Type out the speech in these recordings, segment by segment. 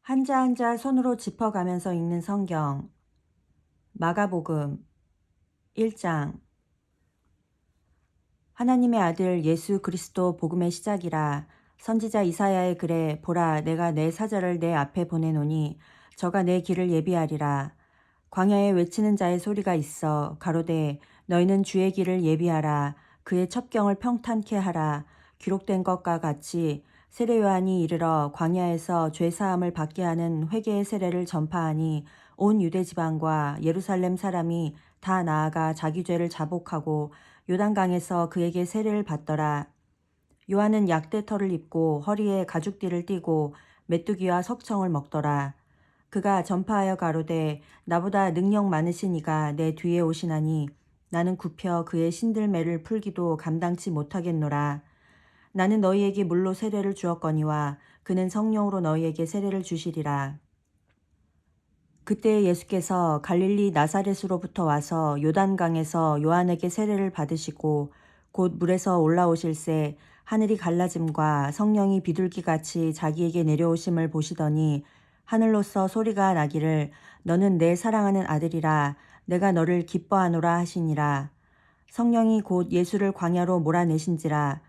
한자 한자 손으로 짚어가면서 읽는 성경. 마가복음 1장. 하나님의 아들 예수 그리스도 복음의 시작이라. 선지자 이사야의 글에 보라 내가 내 사자를 내 앞에 보내노니 저가 내 길을 예비하리라. 광야에 외치는 자의 소리가 있어 가로되 너희는 주의 길을 예비하라. 그의 첩경을 평탄케 하라. 기록된 것과 같이 세례 요한이 이르러 광야에서 죄 사함을 받게 하는 회개의 세례를 전파하니 온 유대 지방과 예루살렘 사람이 다 나아가 자기 죄를 자복하고 요단강에서 그에게 세례를 받더라. 요한은 약대털을 입고 허리에 가죽띠를 띠고 메뚜기와 석청을 먹더라. 그가 전파하여 가로되 나보다 능력 많으신 이가 내 뒤에 오시나니 나는 굽혀 그의 신들매를 풀기도 감당치 못하겠노라. 나는 너희에게 물로 세례를 주었거니와 그는 성령으로 너희에게 세례를 주시리라. 그때 예수께서 갈릴리 나사렛으로부터 와서 요단강에서 요한에게 세례를 받으시고 곧 물에서 올라오실새 하늘이 갈라짐과 성령이 비둘기같이 자기에게 내려오심을 보시더니 하늘로서 소리가 나기를 너는 내 사랑하는 아들이라 내가 너를 기뻐하노라 하시니라. 성령이 곧 예수를 광야로 몰아내신지라.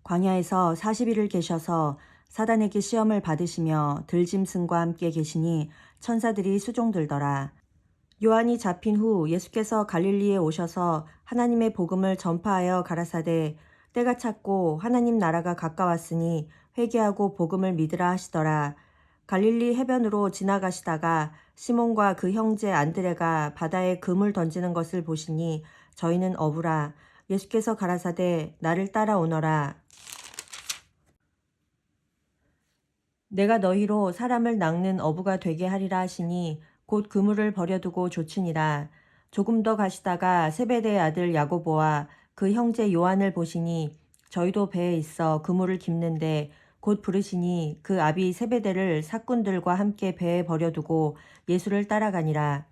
광야에서 40일을 계셔서 사단에게 시험을 받으시며 들짐승과 함께 계시니 천사들이 수종들더라. 요한이 잡힌 후 예수께서 갈릴리에 오셔서 하나님의 복음을 전파하여 가라사대 때가 찼고 하나님 나라가 가까웠으니 회개하고 복음을 믿으라 하시더라. 갈릴리 해변으로 지나가시다가 시몬과 그 형제 안드레가 바다에 금을 던지는 것을 보시니 저희는 어부라. 예수께서 가라사대 나를 따라오너라. 내가 너희로 사람을 낚는 어부가 되게 하리라 하시니 곧 그물을 버려두고 조치니라. 조금 더 가시다가 세베대의 아들 야고보와 그 형제 요한을 보시니 저희도 배에 있어 그물을 깁는데 곧 부르시니 그 아비 세베대를 사꾼들과 함께 배에 버려두고 예수를 따라가니라.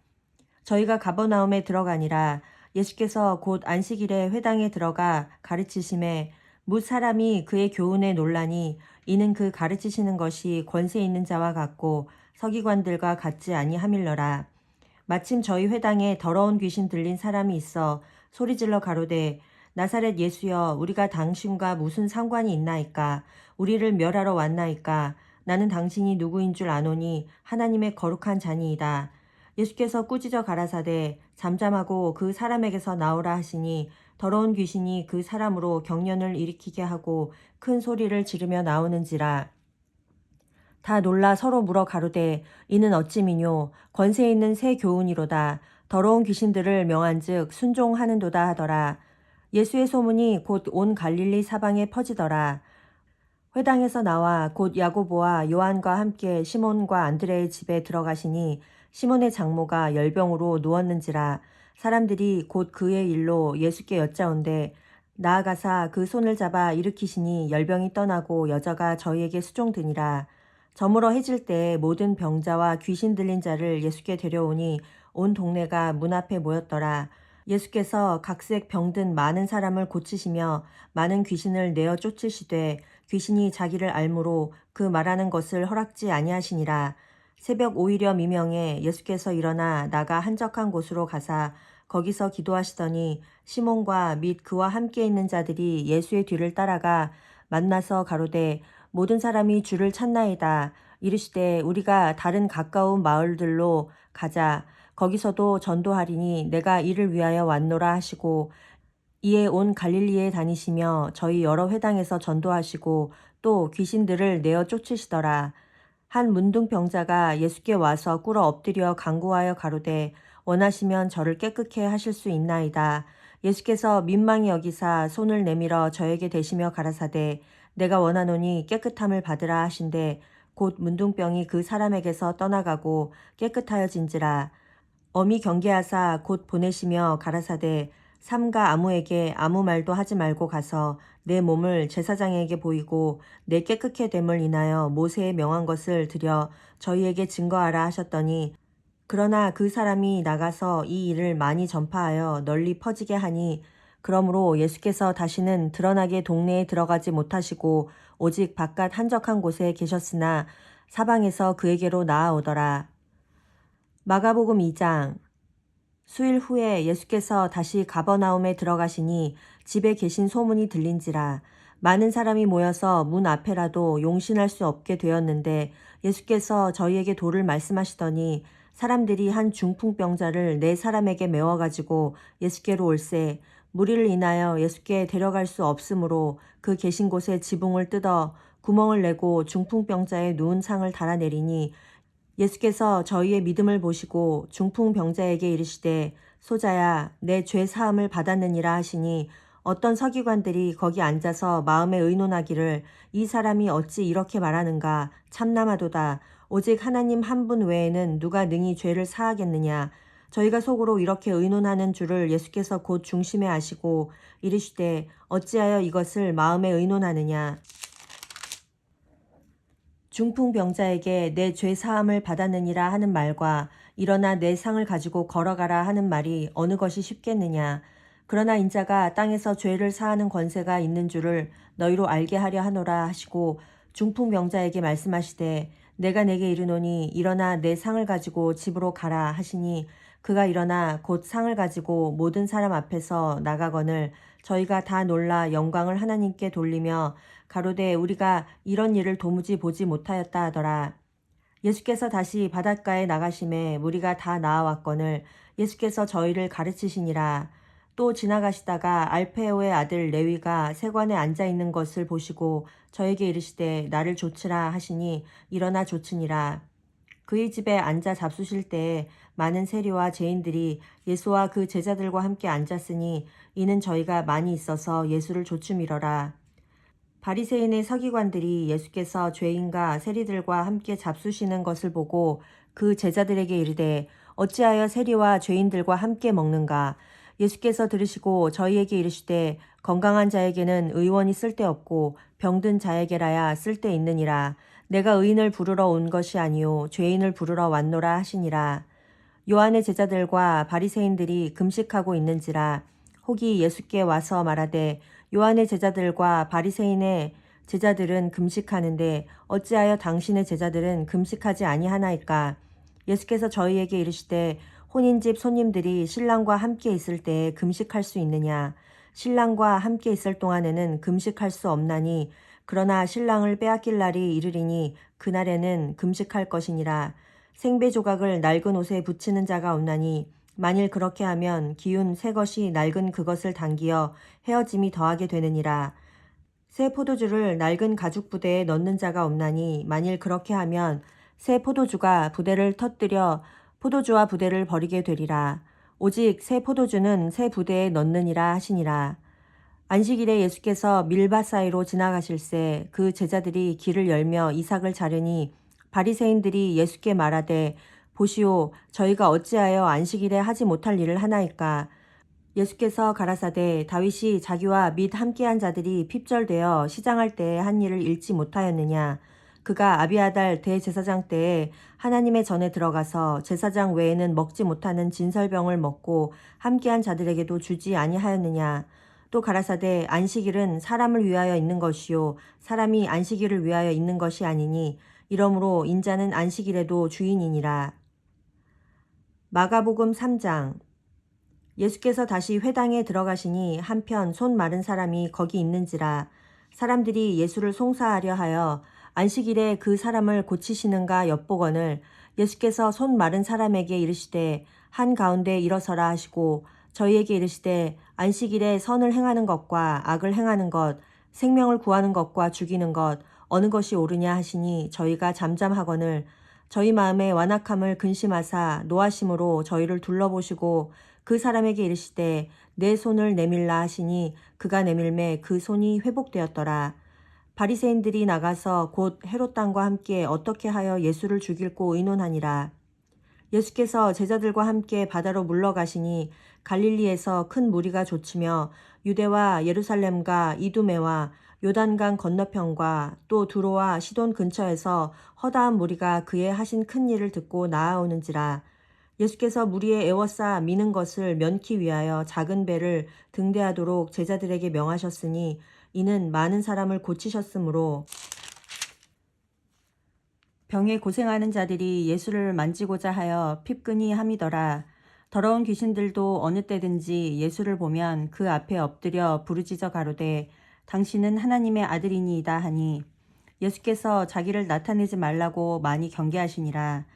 저희가 가버나움에 들어가니라. 예수께서 곧 안식일에 회당에 들어가 가르치심에 뭇 사람이 그의 교훈에 놀라니 이는 그 가르치시는 것이 권세 있는 자와 같고 서기관들과 같지 아니함일러라. 마침 저희 회당에 더러운 귀신 들린 사람이 있어 소리질러 가로되 나사렛 예수여 우리가 당신과 무슨 상관이 있나이까. 우리를 멸하러 왔나이까. 나는 당신이 누구인 줄 아노니 하나님의 거룩한 자니이다. 예수께서 꾸짖어 가라사대 잠잠하고 그 사람에게서 나오라 하시니 더러운 귀신이 그 사람으로 경련을 일으키게 하고 큰 소리를 지르며 나오는지라. 다 놀라 서로 물어 가로되 이는 어찌미뇨. 권세 있는 새 교훈이로다. 더러운 귀신들을 명한즉 순종하는도다 하더라. 예수의 소문이 곧 온 갈릴리 사방에 퍼지더라. 회당에서 나와 곧 야고보와 요한과 함께 시몬과 안드레의 집에 들어가시니 시몬의 장모가 열병으로 누웠는지라. 사람들이 곧 그의 일로 예수께 여짜온대 나아가사 그 손을 잡아 일으키시니 열병이 떠나고 여자가 저희에게 수종드니라. 저물어 해질 때에 모든 병자와 귀신 들린 자를 예수께 데려오니 온 동네가 문 앞에 모였더라. 예수께서 각색 병든 많은 사람을 고치시며 많은 귀신을 내어 쫓으시되 귀신이 자기를 알므로 그 말하는 것을 허락지 아니하시니라. 새벽 오히려 미명에 예수께서 일어나 나가 한적한 곳으로 가사 거기서 기도하시더니 시몬과 및 그와 함께 있는 자들이 예수의 뒤를 따라가 만나서 가로되 모든 사람이 주를 찾나이다. 이르시되 우리가 다른 가까운 마을들로 가자. 거기서도 전도하리니 내가 이를 위하여 왔노라 하시고 이에 온 갈릴리에 다니시며 저희 여러 회당에서 전도하시고 또 귀신들을 내어 쫓으시더라. 한 문둥병자가 예수께 와서 꿇어 엎드려 간구하여 가로되 원하시면 저를 깨끗게 하실 수 있나이다. 예수께서 민망히 여기사 손을 내밀어 저에게 대시며 가라사대 내가 원하노니 깨끗함을 받으라 하신대 곧 문둥병이 그 사람에게서 떠나가고 깨끗하여진지라. 엄히 경계하사 곧 보내시며 가라사대 삼가 아무에게 아무 말도 하지 말고 가서 내 몸을 제사장에게 보이고 내 깨끗게 됨을 인하여 모세에 명한 것을 드려 저희에게 증거하라 하셨더니 그러나 그 사람이 나가서 이 일을 많이 전파하여 널리 퍼지게 하니 그러므로 예수께서 다시는 드러나게 동네에 들어가지 못하시고 오직 바깥 한적한 곳에 계셨으나 사방에서 그에게로 나아오더라. 마가복음 2장. 수일 후에 예수께서 다시 가버나움에 들어가시니 집에 계신 소문이 들린지라. 많은 사람이 모여서 문 앞에라도 용신할 수 없게 되었는데 예수께서 저희에게 도를 말씀하시더니 사람들이 한 중풍병자를 네 사람에게 메워가지고 예수께로 올세 무리를 인하여 예수께 데려갈 수 없으므로 그 계신 곳에 지붕을 뜯어 구멍을 내고 중풍병자의 누운 상을 달아내리니 예수께서 저희의 믿음을 보시고 중풍병자에게 이르시되 소자야 내 죄 사함을 받았느니라 하시니 어떤 서기관들이 거기 앉아서 마음에 의논하기를 이 사람이 어찌 이렇게 말하는가 참남하도다. 오직 하나님 한 분 외에는 누가 능히 죄를 사하겠느냐. 저희가 속으로 이렇게 의논하는 줄을 예수께서 곧 중심에 아시고 이르시되 어찌하여 이것을 마음에 의논하느냐. 중풍병자에게 내 죄 사함을 받았느니라 하는 말과 일어나 내 상을 가지고 걸어가라 하는 말이 어느 것이 쉽겠느냐. 그러나 인자가 땅에서 죄를 사하는 권세가 있는 줄을 너희로 알게 하려 하노라 하시고 중풍병자에게 말씀하시되 내가 내게 이르노니 일어나 내 상을 가지고 집으로 가라 하시니 그가 일어나 곧 상을 가지고 모든 사람 앞에서 나가거늘 저희가 다 놀라 영광을 하나님께 돌리며 가로되 우리가 이런 일을 도무지 보지 못하였다 하더라. 예수께서 다시 바닷가에 나가심에 무리가 다 나아왔거늘 예수께서 저희를 가르치시니라. 또 지나가시다가 알페오의 아들 레위가 세관에 앉아있는 것을 보시고 저에게 이르시되 나를 조치라 하시니 일어나 조치니라. 그의 집에 앉아 잡수실 때에 많은 세리와 죄인들이 예수와 그 제자들과 함께 앉았으니 이는 저희가 많이 있어서 예수를 조춤이러라. 바리새인의 서기관들이 예수께서 죄인과 세리들과 함께 잡수시는 것을 보고 그 제자들에게 이르되 어찌하여 세리와 죄인들과 함께 먹는가. 예수께서 들으시고 저희에게 이르시되 건강한 자에게는 의원이 쓸데없고 병든 자에게라야 쓸데있느니라. 내가 의인을 부르러 온 것이 아니요 죄인을 부르러 왔노라 하시니라. 요한의 제자들과 바리새인들이 금식하고 있는지라 혹이 예수께 와서 말하되 요한의 제자들과 바리새인의 제자들은 금식하는데 어찌하여 당신의 제자들은 금식하지 아니하나이까. 예수께서 저희에게 이르시되 혼인집 손님들이 신랑과 함께 있을 때에 금식할 수 있느냐. 신랑과 함께 있을 동안에는 금식할 수 없나니 그러나 신랑을 빼앗길 날이 이르리니 그날에는 금식할 것이니라. 생배 조각을 낡은 옷에 붙이는 자가 없나니 만일 그렇게 하면 기운 새 것이 낡은 그것을 당기어 헤어짐이 더하게 되느니라. 새 포도주를 낡은 가죽 부대에 넣는 자가 없나니 만일 그렇게 하면 새 포도주가 부대를 터뜨려 포도주와 부대를 버리게 되리라. 오직 새 포도주는 새 부대에 넣느니라 하시니라. 안식일에 예수께서 밀밭 사이로 지나가실새 그 제자들이 길을 열며 이삭을 자르니 바리새인들이 예수께 말하되 보시오 저희가 어찌하여 안식일에 하지 못할 일을 하나이까. 예수께서 가라사대 다윗이 자기와 및 함께한 자들이 핍절되어 시장할 때에 한 일을 잃지 못하였느냐. 그가 아비아달 대제사장 때에 하나님의 전에 들어가서 제사장 외에는 먹지 못하는 진설병을 먹고 함께한 자들에게도 주지 아니하였느냐. 또 가라사대 안식일은 사람을 위하여 있는 것이요 사람이 안식일을 위하여 있는 것이 아니니 이러므로 인자는 안식일에도 주인이니라. 마가복음 3장. 예수께서 다시 회당에 들어가시니 한편 손 마른 사람이 거기 있는지라. 사람들이 예수를 송사하려 하여 안식일에 그 사람을 고치시는가 엿보거늘 예수께서 손 마른 사람에게 이르시되 한가운데 일어서라 하시고 저희에게 이르시되 안식일에 선을 행하는 것과 악을 행하는 것 생명을 구하는 것과 죽이는 것 어느 것이 옳으냐 하시니 저희가 잠잠하거늘 저희 마음에 완악함을 근심하사 노하심으로 저희를 둘러보시고 그 사람에게 이르시되 내 손을 내밀라 하시니 그가 내밀매 그 손이 회복되었더라. 바리새인들이 나가서 곧 헤롯 당과 함께 어떻게 하여 예수를 죽일고 의논하니라. 예수께서 제자들과 함께 바다로 물러가시니 갈릴리에서 큰 무리가 좇으며 유대와 예루살렘과 이두메와 요단강 건너편과 또 두로와 시돈 근처에서 허다한 무리가 그의 하신 큰 일을 듣고 나아오는지라. 예수께서 무리의 애워싸 미는 것을 면키 위하여 작은 배를 등대하도록 제자들에게 명하셨으니 이는 많은 사람을 고치셨으므로 병에 고생하는 자들이 예수를 만지고자 하여 핍근히 함이더라. 더러운 귀신들도 어느 때든지 예수를 보면 그 앞에 엎드려 부르짖어 가로되 당신은 하나님의 아들이니이다 하니 예수께서 자기를 나타내지 말라고 많이 경계하시니라.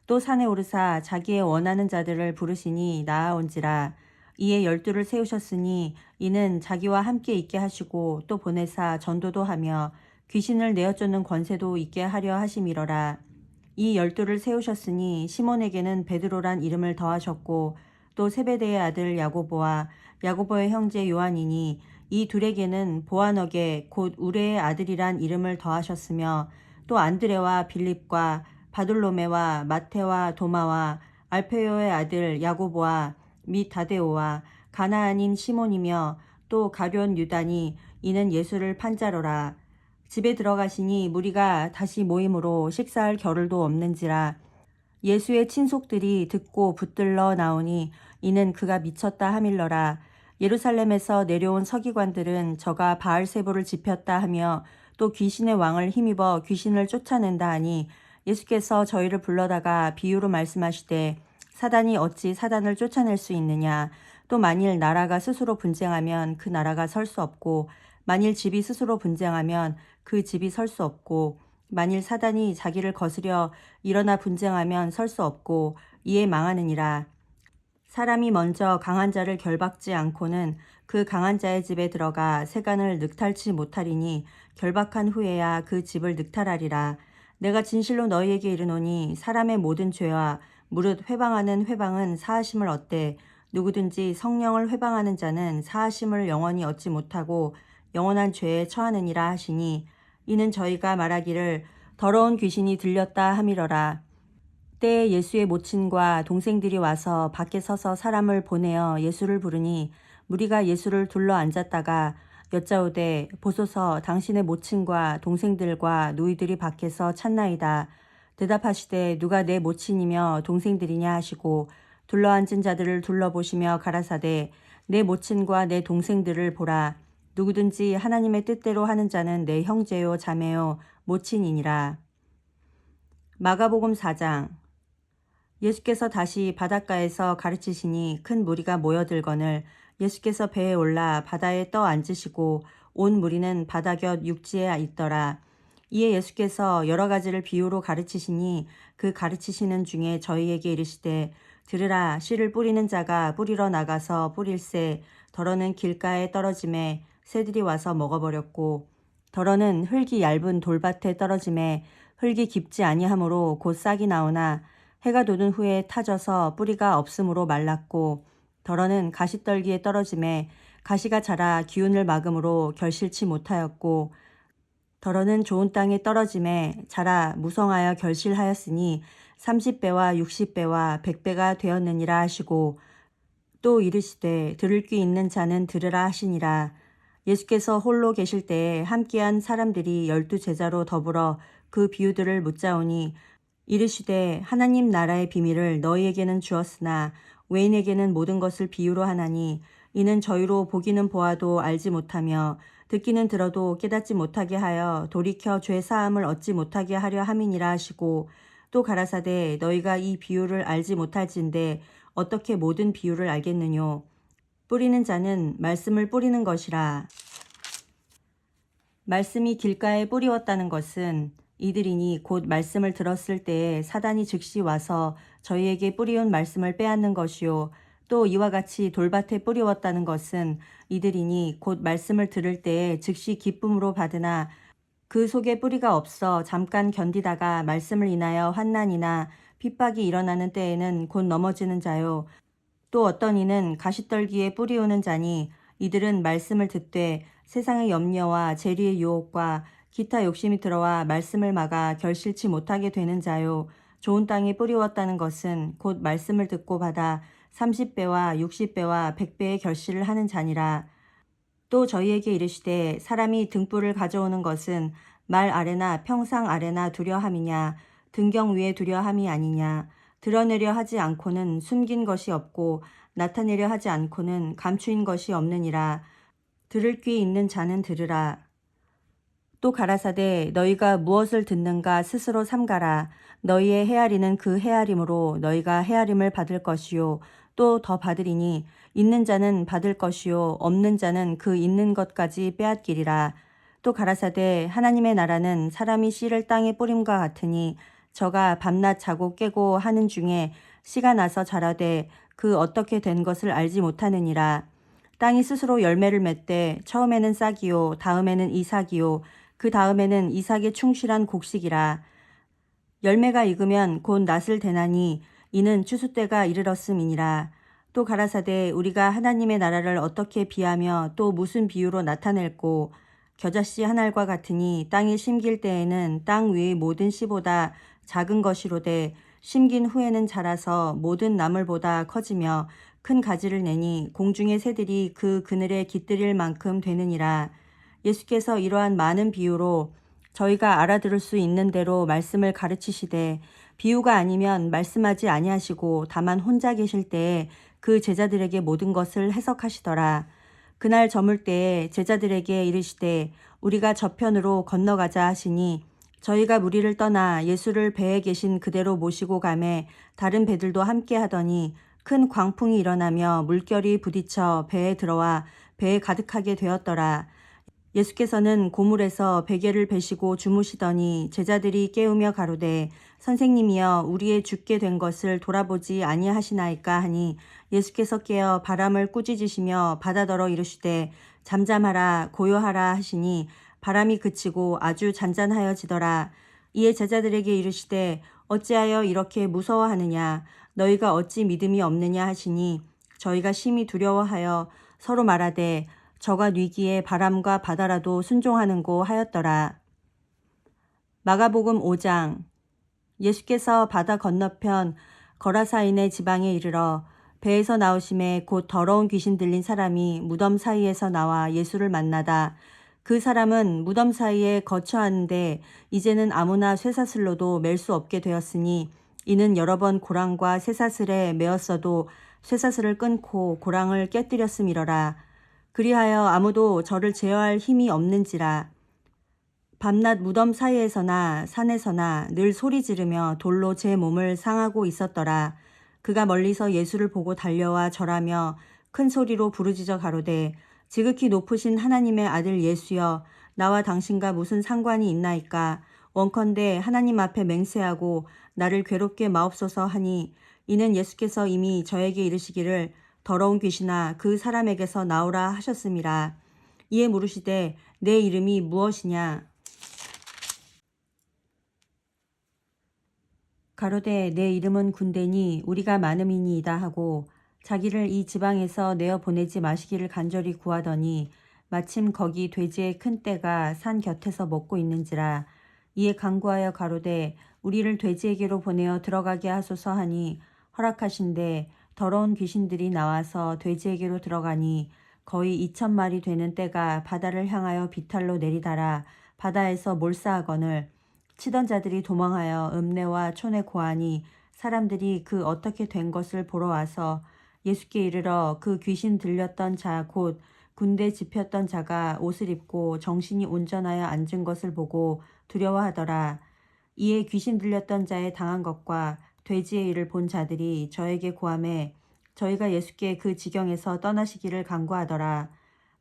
또 산에 오르사 자기의 원하는 자들을 부르시니 나아온지라. 이에 12를 세우셨으니 이는 자기와 함께 있게 하시고 또 보내사 전도도 하며 귀신을 내어 쫓는 권세도 있게 하려 하심이러라. 이 12를 세우셨으니 시몬에게는 베드로란 이름을 더하셨고 또 세베대의 아들 야고보와 야고보의 형제 요한이니 이 둘에게는 보아너게 곧 우레의 아들이란 이름을 더하셨으며 또 안드레와 빌립과 바돌로메와 마테와 도마와 알페요의 아들 야고보와 및 다데오와 가나안인 시몬이며 또 가룟 유다니 이는 예수를 판자로라. 집에 들어가시니 무리가 다시 모임으로 식사할 겨를도 없는지라. 예수의 친속들이 듣고 붙들러 나오니 이는 그가 미쳤다 하밀러라. 예루살렘에서 내려온 서기관들은 저가 바알세보를 지폈다 하며 또 귀신의 왕을 힘입어 귀신을 쫓아낸다 하니 예수께서 저희를 불러다가 비유로 말씀하시되 사단이 어찌 사단을 쫓아낼 수 있느냐. 또 만일 나라가 스스로 분쟁하면 그 나라가 설 수 없고 만일 집이 스스로 분쟁하면 그 집이 설 수 없고 만일 사단이 자기를 거스려 일어나 분쟁하면 설 수 없고 이에 망하느니라. 사람이 먼저 강한 자를 결박지 않고는 그 강한 자의 집에 들어가 세간을 늑탈치 못하리니 결박한 후에야 그 집을 늑탈하리라. 내가 진실로 너희에게 이르노니 사람의 모든 죄와 무릇 회방하는 회방은 사하심을 얻되 누구든지 성령을 회방하는 자는 사하심을 영원히 얻지 못하고 영원한 죄에 처하느니라 하시니 이는 저희가 말하기를 더러운 귀신이 들렸다 함이러라. 때에 예수의 모친과 동생들이 와서 밖에 서서 사람을 보내어 예수를 부르니 무리가 예수를 둘러 앉았다가 여짜오되 보소서 당신의 모친과 동생들과 누이들이 밖에서 찾나이다. 대답하시되 누가 내 모친이며 동생들이냐 하시고 둘러앉은 자들을 둘러보시며 가라사대 내 모친과 내 동생들을 보라. 누구든지 하나님의 뜻대로 하는 자는 내 형제요 자매요 모친이니라. 마가복음 4장. 예수께서 다시 바닷가에서 가르치시니 큰 무리가 모여들거늘 예수께서 배에 올라 바다에 떠 앉으시고 온 무리는 바다 곁 육지에 있더라. 이에 예수께서 여러 가지를 비유로 가르치시니 그 가르치시는 중에 저희에게 이르시되 들으라. 씨를 뿌리는 자가 뿌리러 나가서 뿌릴새 덜어는 길가에 떨어짐에 새들이 와서 먹어버렸고 덜어는 흙이 얇은 돌밭에 떨어짐에 흙이 깊지 아니하므로 곧 싹이 나오나 해가 돋은 후에 타져서 뿌리가 없으므로 말랐고 덜어는 가시떨기에 떨어짐에 가시가 자라 기운을 막음으로 결실치 못하였고 덜어는 좋은 땅에 떨어짐에 자라 무성하여 결실하였으니 30배와 60배와 100배가 되었느니라 하시고 또 이르시되 들을 귀 있는 자는 들으라 하시니라. 예수께서 홀로 계실 때에 함께한 사람들이 12제자로 더불어 그 비유들을 묻자오니 이르시되 하나님 나라의 비밀을 너희에게는 주었으나 외인에게는 모든 것을 비유로 하나니 이는 저희로 보기는 보아도 알지 못하며 듣기는 들어도 깨닫지 못하게 하여 돌이켜 죄 사함을 얻지 못하게 하려 함이니라 하시고 또 가라사대 너희가 이 비유를 알지 못할진대 어떻게 모든 비유를 알겠느뇨. 뿌리는 자는 말씀을 뿌리는 것이라. 말씀이 길가에 뿌리웠다는 것은 이들이니 곧 말씀을 들었을 때에 사단이 즉시 와서 저희에게 뿌리운 말씀을 빼앗는 것이요. 또 이와 같이 돌밭에 뿌리웠다는 것은 이들이니 곧 말씀을 들을 때에 즉시 기쁨으로 받으나 그 속에 뿌리가 없어 잠깐 견디다가 말씀을 인하여 환난이나 핍박이 일어나는 때에는 곧 넘어지는 자요. 또 어떤 이는 가시떨기에 뿌리오는 자니 이들은 말씀을 듣되 세상의 염려와 재리의 유혹과 기타 욕심이 들어와 말씀을 막아 결실치 못하게 되는 자요. 좋은 땅에 뿌리웠다는 것은 곧 말씀을 듣고 받아 30배와 60배와 100배의 결실을 하는 자니라. 또 저희에게 이르시되 사람이 등불을 가져오는 것은 말 아래나 평상 아래나 두려함이냐 등경 위에 두려함이 아니냐. 드러내려 하지 않고는 숨긴 것이 없고 나타내려 하지 않고는 감추인 것이 없느니라. 들을 귀 있는 자는 들으라. 또 가라사대 너희가 무엇을 듣는가 스스로 삼가라. 너희의 헤아리는 그 헤아림으로 너희가 헤아림을 받을 것이요 또 더 받으리니 있는 자는 받을 것이요 없는 자는 그 있는 것까지 빼앗기리라. 또 가라사대 하나님의 나라는 사람이 씨를 땅에 뿌림과 같으니 저가 밤낮 자고 깨고 하는 중에 씨가 나서 자라되 그 어떻게 된 것을 알지 못하느니라. 땅이 스스로 열매를 맺되 처음에는 싹이요 다음에는 이삭이요 그 다음에는 이삭의 충실한 곡식이라. 열매가 익으면 곧 낫을 대나니 이는 추수 때가 이르렀음이니라. 또 가라사대 우리가 하나님의 나라를 어떻게 비하며 또 무슨 비유로 나타낼꼬. 겨자씨 한 알과 같으니 땅에 심길 때에는 땅 위의 모든 씨보다 작은 것이로되 심긴 후에는 자라서 모든 나물보다 커지며 큰 가지를 내니 공중의 새들이 그 그늘에 깃들일 만큼 되느니라. 예수께서 이러한 많은 비유로 저희가 알아들을 수 있는 대로 말씀을 가르치시되 비유가 아니면 말씀하지 아니하시고 다만 혼자 계실 때에 그 제자들에게 모든 것을 해석하시더라. 그날 저물 때에 제자들에게 이르시되 우리가 저편으로 건너가자 하시니 저희가 무리를 떠나 예수를 배에 계신 그대로 모시고 가매 다른 배들도 함께 하더니 큰 광풍이 일어나며 물결이 부딪혀 배에 들어와 배에 가득하게 되었더라. 예수께서는 고물에서 베개를 베시고 주무시더니 제자들이 깨우며 가로되 선생님이여 우리의 죽게 된 것을 돌아보지 아니하시나이까 하니 예수께서 깨어 바람을 꾸짖으시며 바다더러 이르시되 잠잠하라 고요하라 하시니 바람이 그치고 아주 잔잔하여지더라. 이에 제자들에게 이르시되 어찌하여 이렇게 무서워하느냐 너희가 어찌 믿음이 없느냐 하시니 저희가 심히 두려워하여 서로 말하되 저가 뉘기에 바람과 바다라도 순종하는고 하였더라. 마가복음 5장. 예수께서 바다 건너편 거라사인의 지방에 이르러 배에서 나오심에 곧 더러운 귀신 들린 사람이 무덤 사이에서 나와 예수를 만나다. 그 사람은 무덤 사이에 거처하는데 이제는 아무나 쇠사슬로도 맬 수 없게 되었으니 이는 여러 번 고랑과 쇠사슬에 매었어도 쇠사슬을 끊고 고랑을 깨뜨렸음이러라. 그리하여 아무도 저를 제어할 힘이 없는지라. 밤낮 무덤 사이에서나 산에서나 늘 소리 지르며 돌로 제 몸을 상하고 있었더라. 그가 멀리서 예수를 보고 달려와 절하며 큰 소리로 부르짖어 가로되 지극히 높으신 하나님의 아들 예수여 나와 당신과 무슨 상관이 있나이까. 원컨대 하나님 앞에 맹세하고 나를 괴롭게 마옵소서 하니 이는 예수께서 이미 저에게 이르시기를 더러운 귀신아 그 사람에게서 나오라 하셨음이라. 이에 물으시되 내 이름이 무엇이냐. 가로되 내 이름은 군대니 우리가 많음이니이다 하고 자기를 이 지방에서 내어 보내지 마시기를 간절히 구하더니 마침 거기 돼지의 큰 떼가 산 곁에서 먹고 있는지라. 이에 간구하여 가로되 우리를 돼지에게로 보내어 들어가게 하소서 하니 허락하신대 더러운 귀신들이 나와서 돼지에게로 들어가니 거의 2,000마리 되는 떼가 바다를 향하여 비탈로 내리달아 바다에서 몰사하거늘 치던 자들이 도망하여 읍내와 촌에 고하니 사람들이 그 어떻게 된 것을 보러 와서 예수께 이르러 그 귀신 들렸던 자 곧 군대 집혔던 자가 옷을 입고 정신이 온전하여 앉은 것을 보고 두려워하더라. 이에 귀신 들렸던 자의 당한 것과 돼지의 일을 본 자들이 저에게 고하매 저희가 예수께 그 지경에서 떠나시기를 간구하더라.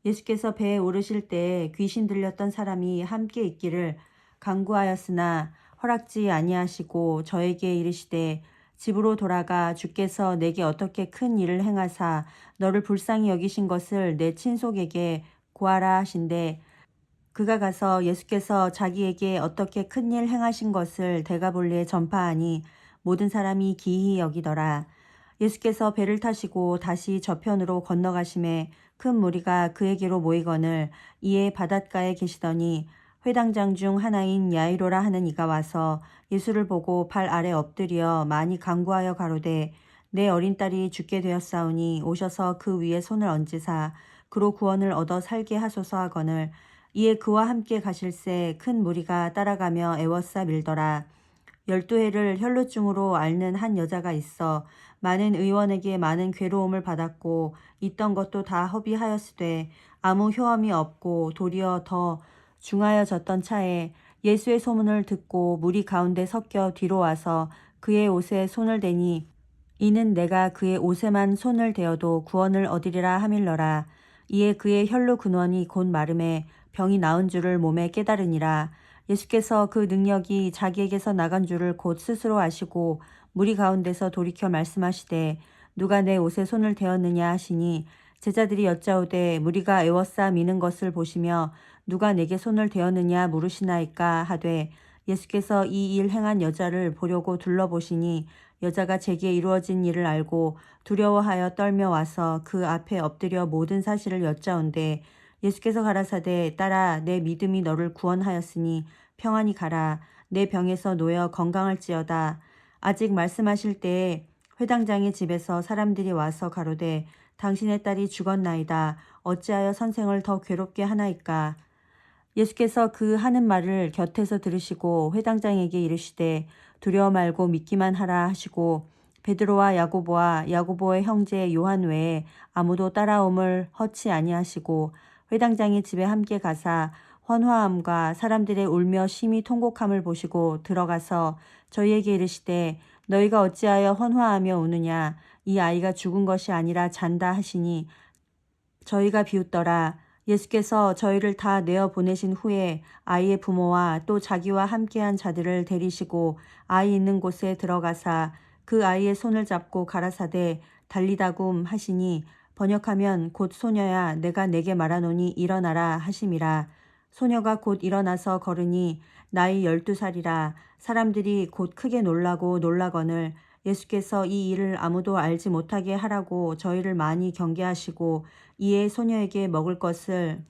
예수께서 배에 오르실 때에 귀신 들렸던 사람이 함께 있기를 간구하였으나 허락지 아니하시고 저에게 이르시되 집으로 돌아가 주께서 내게 어떻게 큰 일을 행하사 너를 불쌍히 여기신 것을 내 친속에게 고하라 하신대. 그가 가서 예수께서 자기에게 어떻게 큰 일 행하신 것을 데가볼리에 전파하니 모든 사람이 기이히 여기더라. 예수께서 배를 타시고 다시 저편으로 건너가심에 큰 무리가 그에게로 모이거늘 이에 바닷가에 계시더니 회당장 중 하나인 야이로라 하는 이가 와서 예수를 보고 발 아래 엎드려 많이 간구하여 가로되 내 어린 딸이 죽게 되었사오니 오셔서 그 위에 손을 얹으사 그로 구원을 얻어 살게 하소서 하거늘 이에 그와 함께 가실새 큰 무리가 따라가며 애워싸 밀더라. 12해를 혈루증으로 앓는 한 여자가 있어 많은 의원에게 많은 괴로움을 받았고 있던 것도 다 허비하였으되 아무 효험이 없고 도리어 더 중하여 졌던 차에 예수의 소문을 듣고 무리 가운데 섞여 뒤로 와서 그의 옷에 손을 대니 이는 내가 그의 옷에만 손을 대어도 구원을 얻으리라 하밀러라. 이에 그의 혈루 근원이 곧 마름에 병이 나은 줄을 몸에 깨달으니라. 예수께서 그 능력이 자기에게서 나간 줄을 곧 스스로 아시고 무리 가운데서 돌이켜 말씀하시되 누가 내 옷에 손을 대었느냐 하시니 제자들이 여짜오되 무리가 애워싸 미는 것을 보시며 누가 내게 손을 대었느냐 물으시나이까 하되 예수께서 이 일 행한 여자를 보려고 둘러보시니 여자가 제게 이루어진 일을 알고 두려워하여 떨며 와서 그 앞에 엎드려 모든 사실을 여짜온대 예수께서 가라사대 딸아 내 믿음이 너를 구원하였으니 평안히 가라 내 병에서 놓여 건강할지어다. 아직 말씀하실 때에 회당장의 집에서 사람들이 와서 가로되 당신의 딸이 죽었나이다. 어찌하여 선생을 더 괴롭게 하나이까. 예수께서 그 하는 말을 곁에서 들으시고 회당장에게 이르시되 두려워 말고 믿기만 하라 하시고 베드로와 야고보와 야고보의 형제 요한 외에 아무도 따라옴을 허치 아니하시고 회당장의 집에 함께 가사 헌화함과 사람들의 울며 심히 통곡함을 보시고 들어가서 저희에게 이르시되 너희가 어찌하여 헌화하며 우느냐 이 아이가 죽은 것이 아니라 잔다 하시니 저희가 비웃더라. 예수께서 저희를 다 내어 보내신 후에 아이의 부모와 또 자기와 함께한 자들을 데리시고 아이 있는 곳에 들어가사 그 아이의 손을 잡고 가라사대 달리다굼 하시니 번역하면 곧 소녀야 내가 내게 말하노니 일어나라 하심이라. 소녀가 곧 일어나서 걸으니 나이 12살이라. 사람들이 곧 크게 놀라고 놀라거늘 예수께서 이 일을 아무도 알지 못하게 하라고 저희를 많이 경계하시고 이에 소녀에게 먹을 것을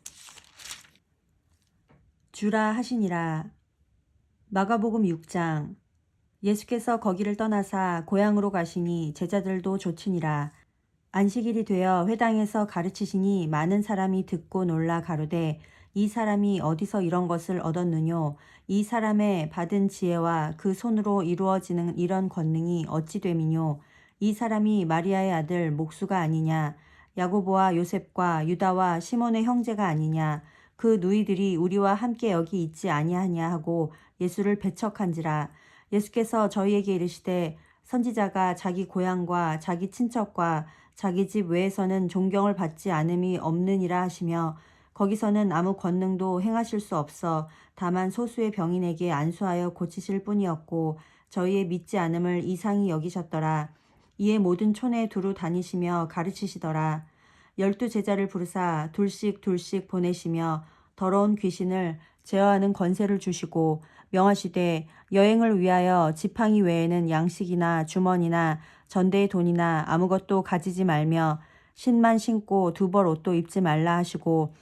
주라 하시니라. 마가복음 6장. 예수께서 거기를 떠나사 고향으로 가시니 제자들도 좇으니라. 안식일이 되어 회당에서 가르치시니 많은 사람이 듣고 놀라 가로되 이 사람이 어디서 이런 것을 얻었느뇨. 이 사람의 받은 지혜와 그 손으로 이루어지는 이런 권능이 어찌 됨이뇨. 이 사람이 마리아의 아들 목수가 아니냐. 야고보와 요셉과 유다와 시몬의 형제가 아니냐. 그 누이들이 우리와 함께 여기 있지 아니하냐 하고 예수를 배척한지라. 예수께서 저희에게 이르시되 선지자가 자기 고향과 자기 친척과 자기 집 외에서는 존경을 받지 않음이 없느니라 하시며 거기서는 아무 권능도 행하실 수 없어 다만 소수의 병인에게 안수하여 고치실 뿐이었고 저희의 믿지 않음을 이상히 여기셨더라. 이에 모든 촌에 두루 다니시며 가르치시더라. 12 제자를 부르사 둘씩 둘씩 보내시며 더러운 귀신을 제어하는 권세를 주시고 명하시되 여행을 위하여 지팡이 외에는 양식이나 주머니나 전대의 돈이나 아무것도 가지지 말며 신만 신고 두 벌 옷도 입지 말라 하시고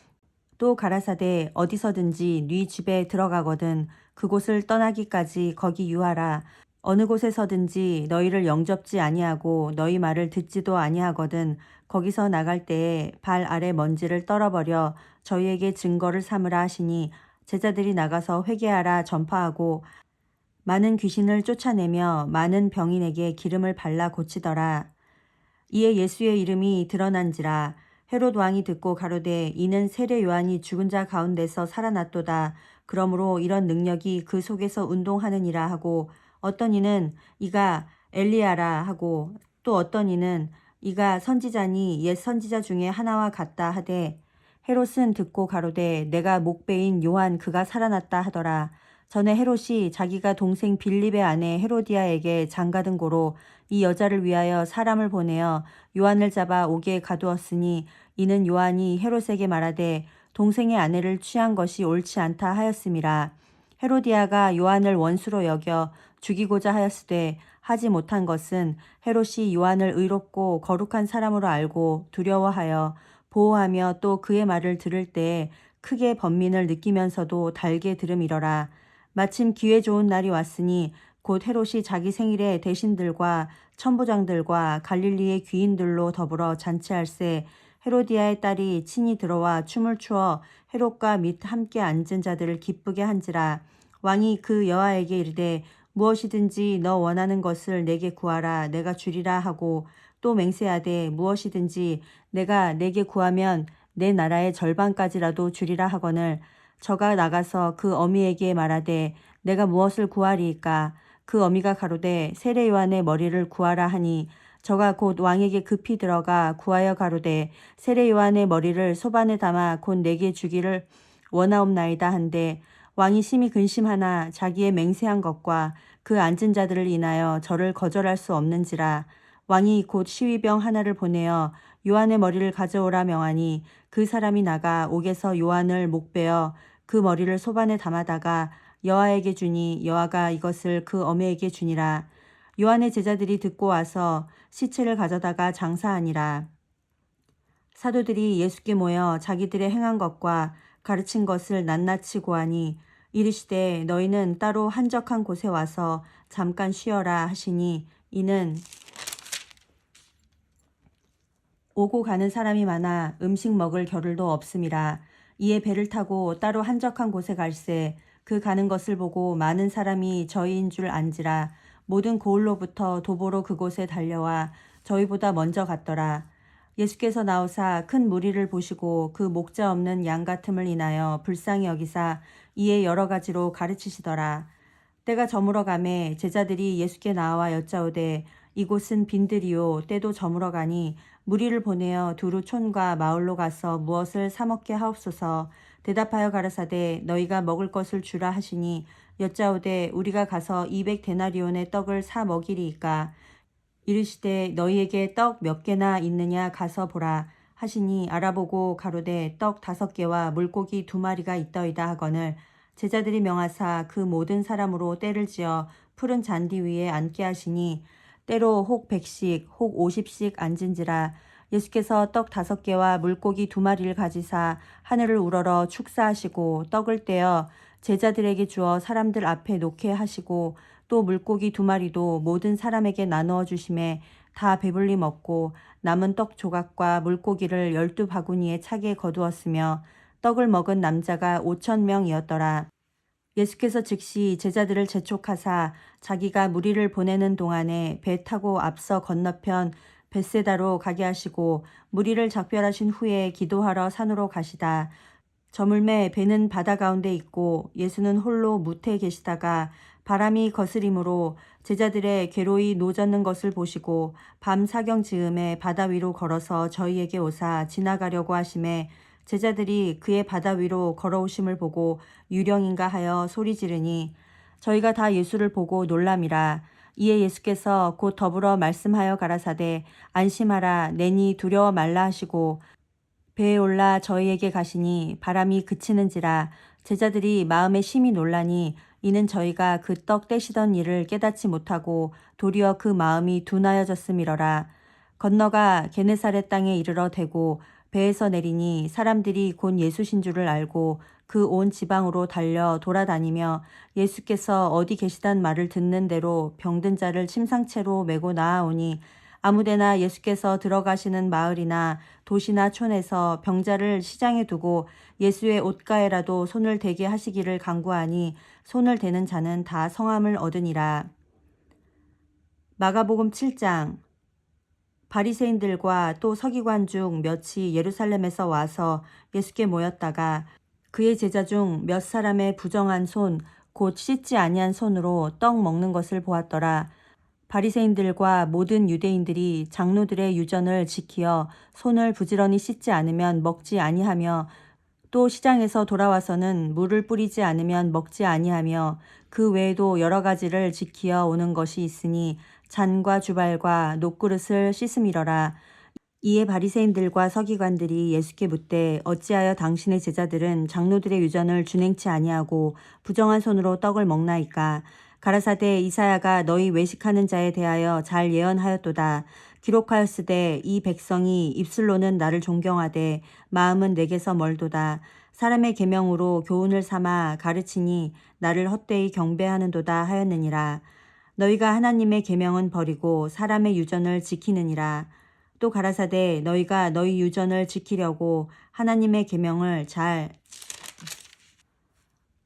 또 가라사대 어디서든지 네 집에 들어가거든 그곳을 떠나기까지 거기 유하라. 어느 곳에서든지 너희를 영접지 아니하고 너희 말을 듣지도 아니하거든 거기서 나갈 때에 발 아래 먼지를 떨어버려 저희에게 증거를 삼으라 하시니 제자들이 나가서 회개하라 전파하고 많은 귀신을 쫓아내며 많은 병인에게 기름을 발라 고치더라. 이에 예수의 이름이 드러난지라. 헤롯 왕이 듣고 가로되 이는 세례 요한이 죽은 자 가운데서 살아났도다. 그러므로 이런 능력이 그 속에서 운동하느니라 하고 어떤 이는 이가 엘리야라 하고 또 어떤 이는 이가 선지자니 옛 선지자 중에 하나와 같다 하되 헤롯은 듣고 가로되 내가 목배인 요한 그가 살아났다 하더라. 전에 헤롯이 자기가 동생 빌립의 아내 헤로디아에게 장가든 고로 이 여자를 위하여 사람을 보내어 요한을 잡아 옥에 가두었으니 이는 요한이 헤롯에게 말하되 동생의 아내를 취한 것이 옳지 않다 하였음이라. 헤로디아가 요한을 원수로 여겨 죽이고자 하였으되 하지 못한 것은 헤롯이 요한을 의롭고 거룩한 사람으로 알고 두려워하여 보호하며 또 그의 말을 들을 때에 크게 번민을 느끼면서도 달게 들음이러라. 마침 기회 좋은 날이 왔으니 곧 헤롯이 자기 생일에 대신들과 천부장들과 갈릴리의 귀인들로 더불어 잔치할세 헤로디아의 딸이 친히 들어와 춤을 추어 헤롯과 및 함께 앉은 자들을 기쁘게 한지라. 왕이 그 여아에게 이르되 무엇이든지 너 원하는 것을 내게 구하라 내가 주리라 하고 또 맹세하되 무엇이든지 내가 내게 구하면 내 나라의 절반까지라도 주리라 하거늘 저가 나가서 그 어미에게 말하되 내가 무엇을 구하리이까? 그 어미가 가로되 세례 요한의 머리를 구하라 하니 저가 곧 왕에게 급히 들어가 구하여 가로되 세례 요한의 머리를 소반에 담아 곧 내게 주기를 원하옵나이다 한데 왕이 심히 근심하나 자기의 맹세한 것과 그 앉은 자들을 인하여 저를 거절할 수 없는지라. 왕이 곧 시위병 하나를 보내어 요한의 머리를 가져오라 명하니 그 사람이 나가 옥에서 요한을 목베어 그 머리를 소반에 담아다가 여호와에게 주니 여호와가 이것을 그 어미에게 주니라. 요한의 제자들이 듣고 와서 시체를 가져다가 장사하니라. 사도들이 예수께 모여 자기들의 행한 것과 가르친 것을 낱낱이 고하니 이르시되 너희는 따로 한적한 곳에 와서 잠깐 쉬어라 하시니 이는 오고 가는 사람이 많아 음식 먹을 겨를도 없음이라. 이에 배를 타고 따로 한적한 곳에 갈새 그 가는 것을 보고 많은 사람이 저희인 줄 안지라. 모든 고을로부터 도보로 그곳에 달려와 저희보다 먼저 갔더라. 예수께서 나오사 큰 무리를 보시고 그 목자 없는 양 같음을 인하여 불쌍히 여기사 이에 여러 가지로 가르치시더라. 때가 저물어 가매 제자들이 예수께 나와 여짜오되 이곳은 빈들이요 때도 저물어 가니 무리를 보내어 두루 촌과 마을로 가서 무엇을 사 먹게 하옵소서. 대답하여 가라사대 너희가 먹을 것을 주라 하시니 여짜오되 우리가 가서 200데나리온의 떡을 사 먹이리이까. 이르시되 너희에게 떡 몇 개나 있느냐 가서 보라 하시니 알아보고 가로되 떡 5개와 물고기 2마리가 있더이다 하거늘 제자들이 명하사 그 모든 사람으로 때를 지어 푸른 잔디 위에 앉게 하시니 때로 혹 100씩 혹 50씩 앉은지라. 예수께서 떡 5개와 물고기 2마리를 가지사 하늘을 우러러 축사하시고 떡을 떼어 제자들에게 주어 사람들 앞에 놓게 하시고 또 물고기 2마리도 모든 사람에게 나누어 주심에 다 배불리 먹고 남은 떡 조각과 물고기를 12바구니에 차게 거두었으며 떡을 먹은 남자가 5,000명이었더라. 예수께서 즉시 제자들을 재촉하사 자기가 무리를 보내는 동안에 배 타고 앞서 건너편 벳세다로 가게 하시고 무리를 작별하신 후에 기도하러 산으로 가시다. 저물매 배는 바다 가운데 있고 예수는 홀로 무태에 계시다가 바람이 거스림으로 제자들의 괴로이 노젓는 것을 보시고 밤 사경 즈음에 바다 위로 걸어서 저희에게 오사 지나가려고 하심에 제자들이 그의 바다 위로 걸어오심을 보고 유령인가 하여 소리 지르니 저희가 다 예수를 보고 놀람이라. 이에 예수께서 곧 더불어 말씀하여 가라사대 안심하라 내니 두려워 말라 하시고 배에 올라 저희에게 가시니 바람이 그치는지라. 제자들이 마음에 심히 놀라니 이는 저희가 그 떡 떼시던 일을 깨닫지 못하고 도리어 그 마음이 둔하여졌음이러라. 건너가 게네사렛 땅에 이르러 대고 배에서 내리니 사람들이 곧 예수신 줄을 알고 그 온 지방으로 달려 돌아다니며 예수께서 어디 계시단 말을 듣는 대로 병든 자를 침상채로 메고 나아오니 아무데나 예수께서 들어가시는 마을이나 도시나 촌에서 병자를 시장에 두고 예수의 옷가에라도 손을 대게 하시기를 간구하니 손을 대는 자는 다 성함을 얻으니라. 마가복음 7장. 바리새인들과 또 서기관 중 몇이 예루살렘에서 와서 예수께 모였다가 그의 제자 중 몇 사람의 부정한 손 곧 씻지 아니한 손으로 떡 먹는 것을 보았더라. 바리새인들과 모든 유대인들이 장로들의 유전을 지키어 손을 부지런히 씻지 않으면 먹지 아니하며 또 시장에서 돌아와서는 물을 뿌리지 않으면 먹지 아니하며 그 외에도 여러 가지를 지키어 오는 것이 있으니 잔과 주발과 녹그릇을 씻음이러라. 이에 바리새인들과 서기관들이 예수께 묻되 어찌하여 당신의 제자들은 장로들의 유전을 준행치 아니하고 부정한 손으로 떡을 먹나이까. 가라사대 이사야가 너희 외식하는 자에 대하여 잘 예언하였도다. 기록하였으되 이 백성이 입술로는 나를 존경하되 마음은 내게서 멀도다. 사람의 계명으로 교훈을 삼아 가르치니 나를 헛되이 경배하는도다 하였느니라. 너희가 하나님의 계명은 버리고 사람의 유전을 지키느니라. 또 가라사대 너희가 너희 유전을 지키려고 하나님의 계명을 잘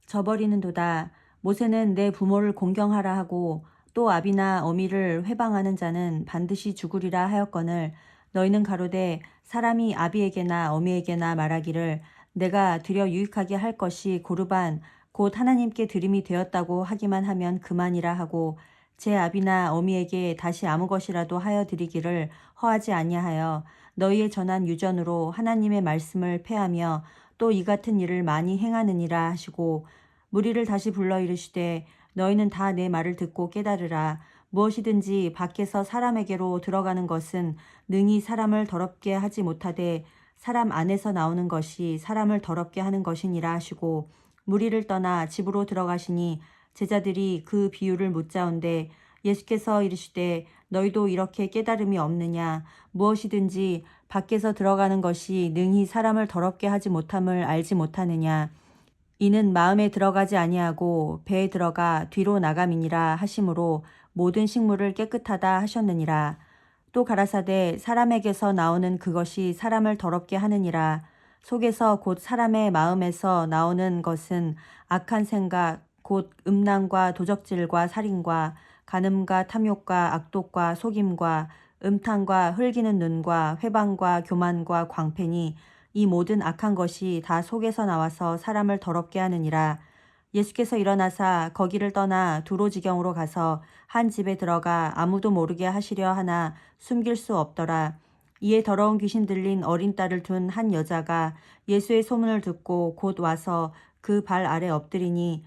저버리는도다. 모세는 내 부모를 공경하라 하고 또 아비나 어미를 회방하는 자는 반드시 죽으리라 하였거늘 너희는 가로되 사람이 아비에게나 어미에게나 말하기를 내가 드려 유익하게 할 것이 고르반 곧 하나님께 드림이 되었다고 하기만 하면 그만이라 하고 제 아비나 어미에게 다시 아무 것이라도 하여 드리기를 허하지 아니하여 너희의 전한 유전으로 하나님의 말씀을 패하며 또 이 같은 일을 많이 행하느니라 하시고 무리를 다시 불러 이르시되 너희는 다 내 말을 듣고 깨달으라. 무엇이든지 밖에서 사람에게로 들어가는 것은 능히 사람을 더럽게 하지 못하되 사람 안에서 나오는 것이 사람을 더럽게 하는 것이니라 하시고 무리를 떠나 집으로 들어가시니 제자들이 그 비유를 묻자온데 예수께서 이르시되 너희도 이렇게 깨달음이 없느냐. 무엇이든지 밖에서 들어가는 것이 능히 사람을 더럽게 하지 못함을 알지 못하느냐. 이는 마음에 들어가지 아니하고 배에 들어가 뒤로 나감이니라 하심으로 모든 식물을 깨끗하다 하셨느니라. 또 가라사대 사람에게서 나오는 그것이 사람을 더럽게 하느니라. 속에서 곧 사람의 마음에서 나오는 것은 악한 생각 곧 음란과 도적질과 살인과 간음과 탐욕과 악독과 속임과 음탕과 흘기는 눈과 회방과 교만과 광패니 이 모든 악한 것이 다 속에서 나와서 사람을 더럽게 하느니라. 예수께서 일어나사 거기를 떠나 두로지경으로 가서 한 집에 들어가 아무도 모르게 하시려 하나 숨길 수 없더라. 이에 더러운 귀신 들린 어린 딸을 둔 한 여자가 예수의 소문을 듣고 곧 와서 그 발 아래 엎드리니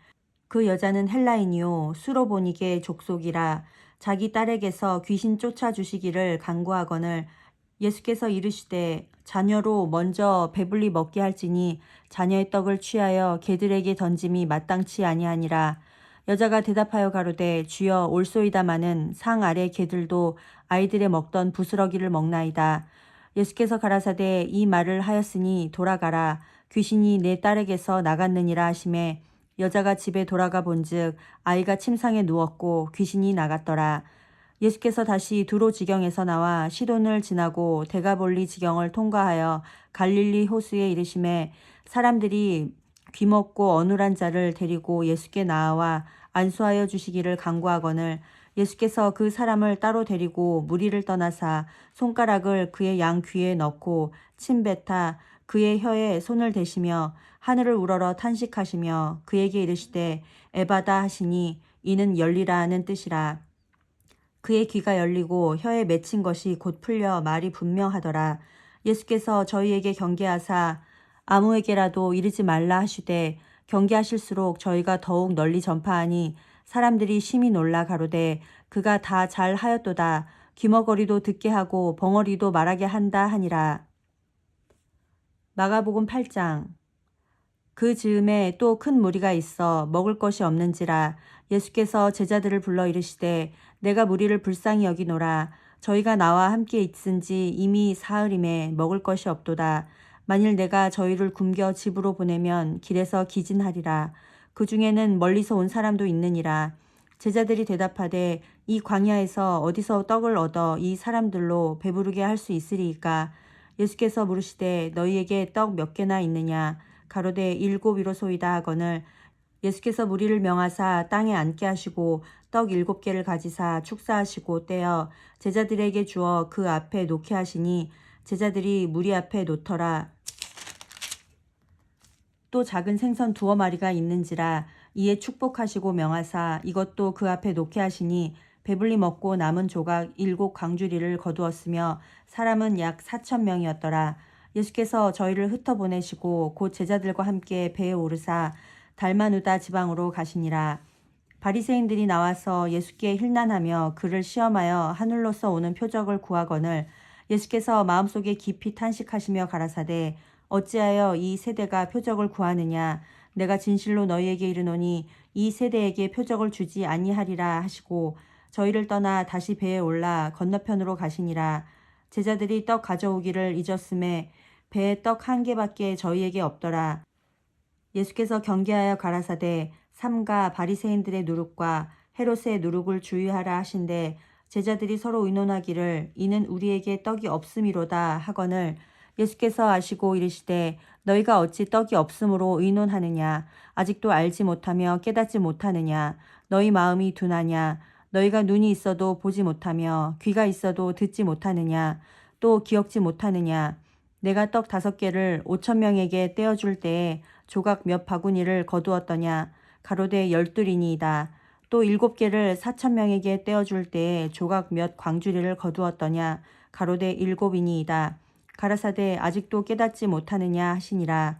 그 여자는 헬라인이요 수로보니게 족속이라. 자기 딸에게서 귀신 쫓아주시기를 간구하거늘 예수께서 이르시되 자녀로 먼저 배불리 먹게 할지니 자녀의 떡을 취하여 개들에게 던짐이 마땅치 아니하니라. 여자가 대답하여 가로되 주여 올소이다마는 상 아래 개들도 아이들의 먹던 부스러기를 먹나이다. 예수께서 가라사대 이 말을 하였으니 돌아가라. 귀신이 내 딸에게서 나갔느니라 하시매 여자가 집에 돌아가 본즉 아이가 침상에 누웠고 귀신이 나갔더라. 예수께서 다시 두로 지경에서 나와 시돈을 지나고 데가볼리 지경을 통과하여 갈릴리 호수에 이르심에 사람들이 귀먹고 어눌한 자를 데리고 예수께 나와 안수하여 주시기를 간구하거늘 예수께서 그 사람을 따로 데리고 무리를 떠나사 손가락을 그의 양 귀에 넣고 침뱉아 그의 혀에 손을 대시며 하늘을 우러러 탄식하시며 그에게 이르시되 에바다 하시니 이는 열리라 하는 뜻이라. 그의 귀가 열리고 혀에 맺힌 것이 곧 풀려 말이 분명하더라. 예수께서 저희에게 경계하사 아무에게라도 이르지 말라 하시되 경계하실수록 저희가 더욱 널리 전파하니 사람들이 심히 놀라 가로되 그가 다 잘하였도다. 귀머거리도 듣게 하고 벙어리도 말하게 한다 하니라. 마가복음 8장. 그 즈음에 또 큰 무리가 있어 먹을 것이 없는지라 예수께서 제자들을 불러 이르시되 내가 무리를 불쌍히 여기노라. 저희가 나와 함께 있은지 이미 사흘임에 먹을 것이 없도다. 만일 내가 저희를 굶겨 집으로 보내면 길에서 기진하리라. 그 중에는 멀리서 온 사람도 있느니라. 제자들이 대답하되 이 광야에서 어디서 떡을 얻어 이 사람들로 배부르게 할 수 있으리이까. 예수께서 물으시되 너희에게 떡 몇 개나 있느냐. 가로되 7이로소이다 하거늘 예수께서 무리를 명하사 땅에 앉게 하시고 떡 7개를 가지사 축사하시고 떼어 제자들에게 주어 그 앞에 놓게 하시니 제자들이 무리 앞에 놓더라. 또 작은 생선 2마리가 있는지라 이에 축복하시고 명하사 이것도 그 앞에 놓게 하시니 배불리 먹고 남은 조각 7광주리를 거두었으며 사람은 약 4,000명이었더라. 예수께서 저희를 흩어보내시고 곧 제자들과 함께 배에 오르사 달마누다 지방으로 가시니라. 바리새인들이 나와서 예수께 힐난하며 그를 시험하여 하늘로서 오는 표적을 구하거늘 예수께서 마음속에 깊이 탄식하시며 가라사대 어찌하여 이 세대가 표적을 구하느냐. 내가 진실로 너희에게 이르노니 이 세대에게 표적을 주지 아니하리라 하시고 저희를 떠나 다시 배에 올라 건너편으로 가시니라. 제자들이 떡 가져오기를 잊었음에 배에 떡 1개밖에 저희에게 없더라. 예수께서 경계하여 가라사대 삼가 바리새인들의 누룩과 헤롯의 누룩을 주의하라 하신대 제자들이 서로 의논하기를 이는 우리에게 떡이 없음이로다 하거늘 예수께서 아시고 이르시되 너희가 어찌 떡이 없음으로 의논하느냐. 아직도 알지 못하며 깨닫지 못하느냐. 너희 마음이 둔하냐. 너희가 눈이 있어도 보지 못하며 귀가 있어도 듣지 못하느냐. 또 기억지 못하느냐. 내가 떡 5개를 5,000명에게 떼어줄 때에 조각 몇 바구니를 거두었더냐? 가로되 12이니이다. 또 7개를 4,000명에게 떼어줄 때에 조각 몇 광주리를 거두었더냐? 가로되 7이니이다. 가라사대 아직도 깨닫지 못하느냐 하시니라.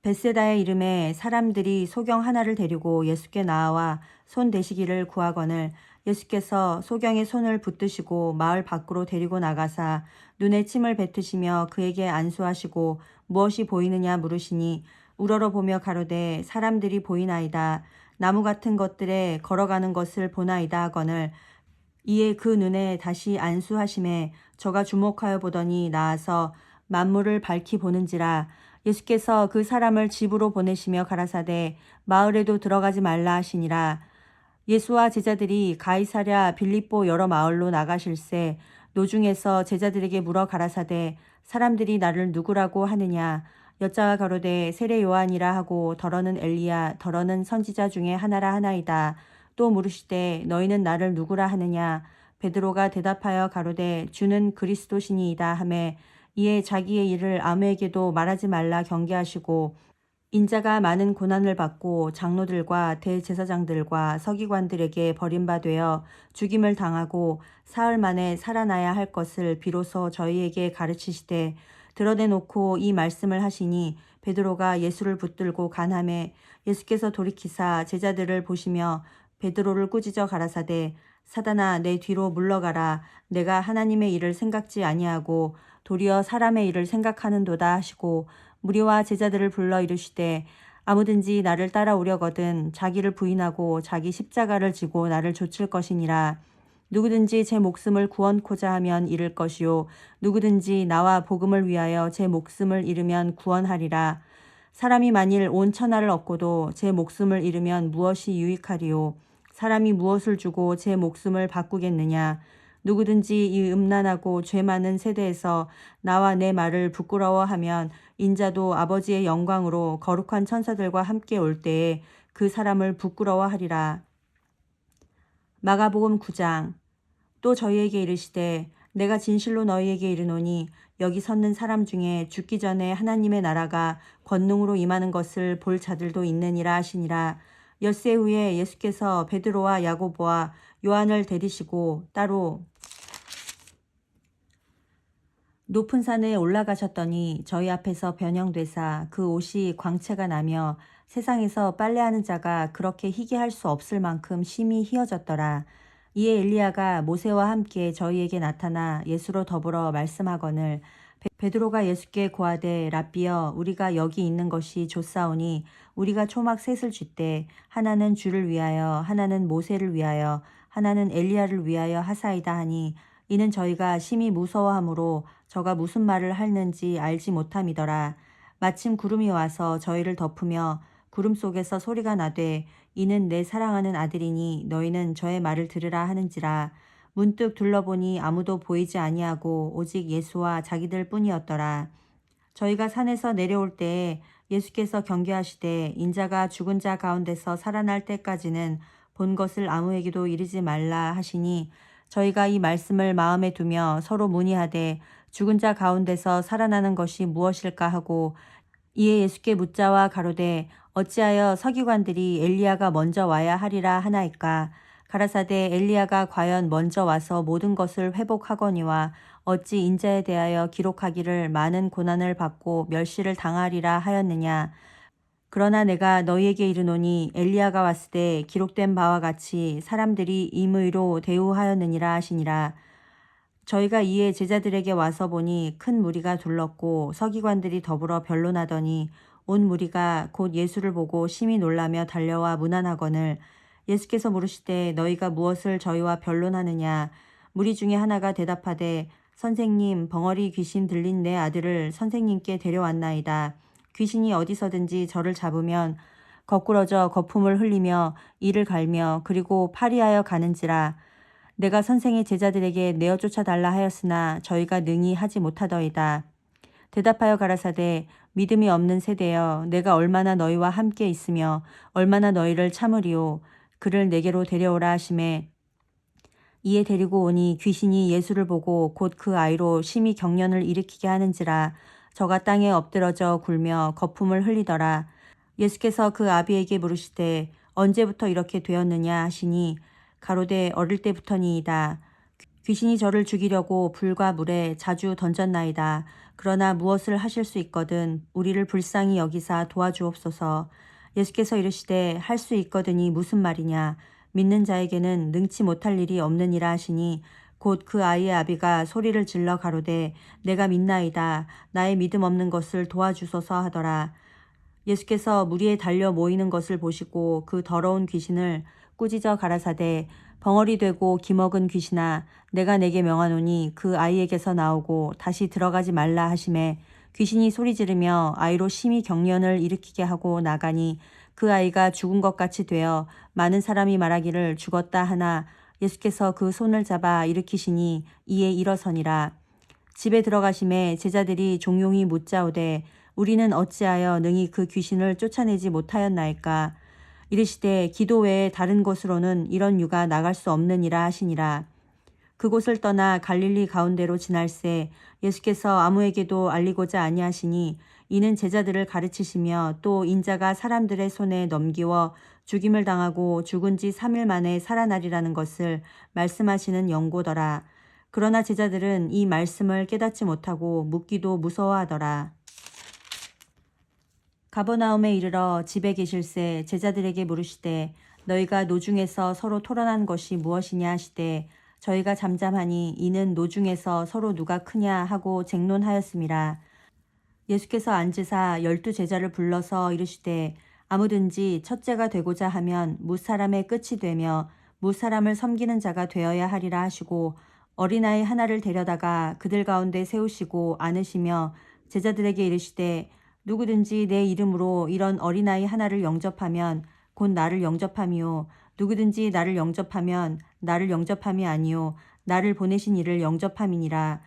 벳세다의 이름에 사람들이 소경 하나를 데리고 예수께 나와 손 대시기를 구하거늘 예수께서 소경의 손을 붙드시고 마을 밖으로 데리고 나가사 눈에 침을 뱉으시며 그에게 안수하시고 무엇이 보이느냐 물으시니 우러러 보며 가로되 사람들이 보이나이다. 나무 같은 것들에 걸어가는 것을 보나이다 하거늘 이에 그 눈에 다시 안수하심에 저가 주목하여 보더니 나아서 만물을 밝히 보는지라. 예수께서 그 사람을 집으로 보내시며 가라사대 마을에도 들어가지 말라 하시니라. 예수와 제자들이 가이사랴 빌립보 여러 마을로 나가실새 노중에서 제자들에게 물어 가라사대 사람들이 나를 누구라고 하느냐. 여자가 가로되 세례 요한이라 하고 더러는 엘리야 더러는 선지자 중에 하나라 하나이다. 또 물으시되 너희는 나를 누구라 하느냐. 베드로가 대답하여 가로되 주는 그리스도시니이다 하매 이에 자기의 일을 아무에게도 말하지 말라 경계하시고 인자가 많은 고난을 받고 장로들과 대제사장들과 서기관들에게 버림받되어 죽임을 당하고 사흘 만에 살아나야 할 것을 비로소 저희에게 가르치시되 드러내놓고 이 말씀을 하시니 베드로가 예수를 붙들고 간함에 예수께서 돌이키사 제자들을 보시며 베드로를 꾸짖어 가라사대 사단아 내 뒤로 물러가라. 내가 하나님의 일을 생각지 아니하고 도리어 사람의 일을 생각하는도다 하시고 무리와 제자들을 불러 이르시되 아무든지 나를 따라오려거든 자기를 부인하고 자기 십자가를 지고 나를 좇을 것이니라. 누구든지 제 목숨을 구원코자 하면 잃을 것이요 누구든지 나와 복음을 위하여 제 목숨을 잃으면 구원하리라. 사람이 만일 온 천하를 얻고도 제 목숨을 잃으면 무엇이 유익하리요. 사람이 무엇을 주고 제 목숨을 바꾸겠느냐. 누구든지 이 음란하고 죄 많은 세대에서 나와 내 말을 부끄러워하면 인자도 아버지의 영광으로 거룩한 천사들과 함께 올 때에 그 사람을 부끄러워하리라. 마가복음 9장. 또 저희에게 이르시되 내가 진실로 너희에게 이르노니 여기 섰는 사람 중에 죽기 전에 하나님의 나라가 권능으로 임하는 것을 볼 자들도 있느니라 하시니라. 엿새 후에 예수께서 베드로와 야고보와 요한을 데리시고 따로 높은 산에 올라가셨더니 저희 앞에서 변형되사 그 옷이 광채가 나며 세상에서 빨래하는 자가 그렇게 희게 할 수 없을 만큼 심히 희어졌더라. 이에 엘리야가 모세와 함께 저희에게 나타나 예수로 더불어 말씀하거늘 베드로가 예수께 고하되 랍비여 우리가 여기 있는 것이 좋사오니 우리가 초막 셋을 쥐때 하나는 주를 위하여 하나는 모세를 위하여 하나는 엘리야를 위하여 하사이다 하니 이는 저희가 심히 무서워하므로 저가 무슨 말을 하는지 알지 못함이더라. 마침 구름이 와서 저희를 덮으며 구름 속에서 소리가 나되 이는 내 사랑하는 아들이니 너희는 저의 말을 들으라 하는지라. 문득 둘러보니 아무도 보이지 아니하고 오직 예수와 자기들 뿐이었더라. 저희가 산에서 내려올 때에 예수께서 경계하시되 인자가 죽은 자 가운데서 살아날 때까지는 본 것을 아무에게도 이르지 말라 하시니 저희가 이 말씀을 마음에 두며 서로 문의하되 죽은 자 가운데서 살아나는 것이 무엇일까 하고 이에 예수께 묻자와 가로되 어찌하여 서기관들이 엘리야가 먼저 와야 하리라 하나이까. 가라사대 엘리야가 과연 먼저 와서 모든 것을 회복하거니와 어찌 인자에 대하여 기록하기를 많은 고난을 받고 멸시를 당하리라 하였느냐. 그러나 내가 너희에게 이르노니 엘리야가 왔을 때 기록된 바와 같이 사람들이 임의로 대우하였느니라 하시니라. 저희가 이에 제자들에게 와서 보니 큰 무리가 둘렀고 서기관들이 더불어 변론하더니 온 무리가 곧 예수를 보고 심히 놀라며 달려와 문안하거늘 예수께서 물으시되 너희가 무엇을 저희와 변론하느냐. 무리 중에 하나가 대답하되 선생님 벙어리 귀신 들린 내 아들을 선생님께 데려왔나이다. 귀신이 어디서든지 저를 잡으면 거꾸러져 거품을 흘리며 이를 갈며 그리고 파리하여 가는지라. 내가 선생의 제자들에게 내어 쫓아달라 하였으나 저희가 능히 하지 못하더이다. 대답하여 가라사대 믿음이 없는 세대여 내가 얼마나 너희와 함께 있으며 얼마나 너희를 참으리오. 그를 내게로 데려오라 하시매 이에 데리고 오니 귀신이 예수를 보고 곧 그 아이로 심히 경련을 일으키게 하는지라. 저가 땅에 엎드러져 굴며 거품을 흘리더라. 예수께서 그 아비에게 물으시되 언제부터 이렇게 되었느냐 하시니 가로되 어릴 때부터니이다. 귀신이 저를 죽이려고 불과 물에 자주 던졌나이다. 그러나 무엇을 하실 수 있거든 우리를 불쌍히 여기사 도와주옵소서. 예수께서 이르시되 할 수 있거든이 무슨 말이냐. 믿는 자에게는 능치 못할 일이 없느니라 하시니 곧 그 아이의 아비가 소리를 질러 가로되 내가 믿나이다. 나의 믿음 없는 것을 도와주소서 하더라. 예수께서 무리에 달려 모이는 것을 보시고 그 더러운 귀신을 꾸짖어 가라사대 벙어리 되고 기먹은 귀신아 내가 내게 명하노니 그 아이에게서 나오고 다시 들어가지 말라 하시매 귀신이 소리 지르며 아이로 심히 경련을 일으키게 하고 나가니 그 아이가 죽은 것 같이 되어 많은 사람이 말하기를 죽었다 하나 예수께서 그 손을 잡아 일으키시니 이에 일어서니라. 집에 들어가심에 제자들이 종용이 묻자오되 우리는 어찌하여 능히 그 귀신을 쫓아내지 못하였나이까. 이르시되 기도 외에 다른 곳으로는 이런 유가 나갈 수 없느니라 하시니라. 그곳을 떠나 갈릴리 가운데로 지날새 예수께서 아무에게도 알리고자 아니하시니 이는 제자들을 가르치시며 또 인자가 사람들의 손에 넘기워 죽임을 당하고 죽은 지 3일 만에 살아나리라는 것을 말씀하시는 연고더라. 그러나 제자들은 이 말씀을 깨닫지 못하고 묻기도 무서워하더라. 가버나움에 이르러 집에 계실새 제자들에게 물으시되 너희가 노중에서 서로 토론한 것이 무엇이냐 하시되 저희가 잠잠하니 이는 노중에서 서로 누가 크냐 하고 쟁론하였음이라. 예수께서 앉으사 12 제자를 불러서 이르시되 아무든지 첫째가 되고자 하면 무사람의 끝이 되며 무사람을 섬기는 자가 되어야 하리라 하시고 어린아이 하나를 데려다가 그들 가운데 세우시고 안으시며 제자들에게 이르시되 누구든지 내 이름으로 이런 어린아이 하나를 영접하면 곧 나를 영접함이요 누구든지 나를 영접하면 나를 영접함이 아니요 나를 보내신 이를 영접함이니라.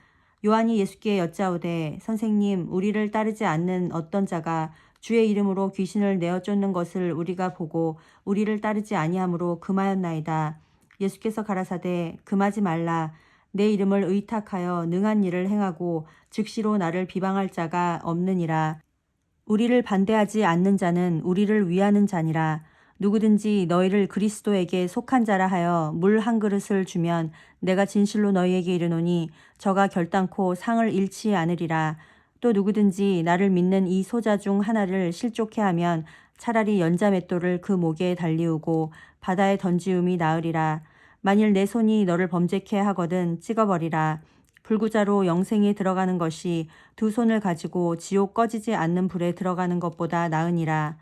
요한이 예수께 여짜오되 선생님 우리를 따르지 않는 어떤 자가 주의 이름으로 귀신을 내어 쫓는 것을 우리가 보고 우리를 따르지 아니하므로 금하였나이다. 예수께서 가라사대 금하지 말라. 내 이름을 의탁하여 능한 일을 행하고 즉시로 나를 비방할 자가 없느니라. 우리를 반대하지 않는 자는 우리를 위하는 자니라. 누구든지 너희를 그리스도에게 속한 자라 하여 물 한 그릇을 주면 내가 진실로 너희에게 이르노니 저가 결단코 상을 잃지 않으리라. 또 누구든지 나를 믿는 이 소자 중 하나를 실족해 하면 차라리 연자맷돌을 그 목에 달리우고 바다에 던지움이 나으리라. 만일 내 손이 너를 범죄케 하거든 찍어버리라. 불구자로 영생에 들어가는 것이 두 손을 가지고 지옥 꺼지지 않는 불에 들어가는 것보다 나으니라.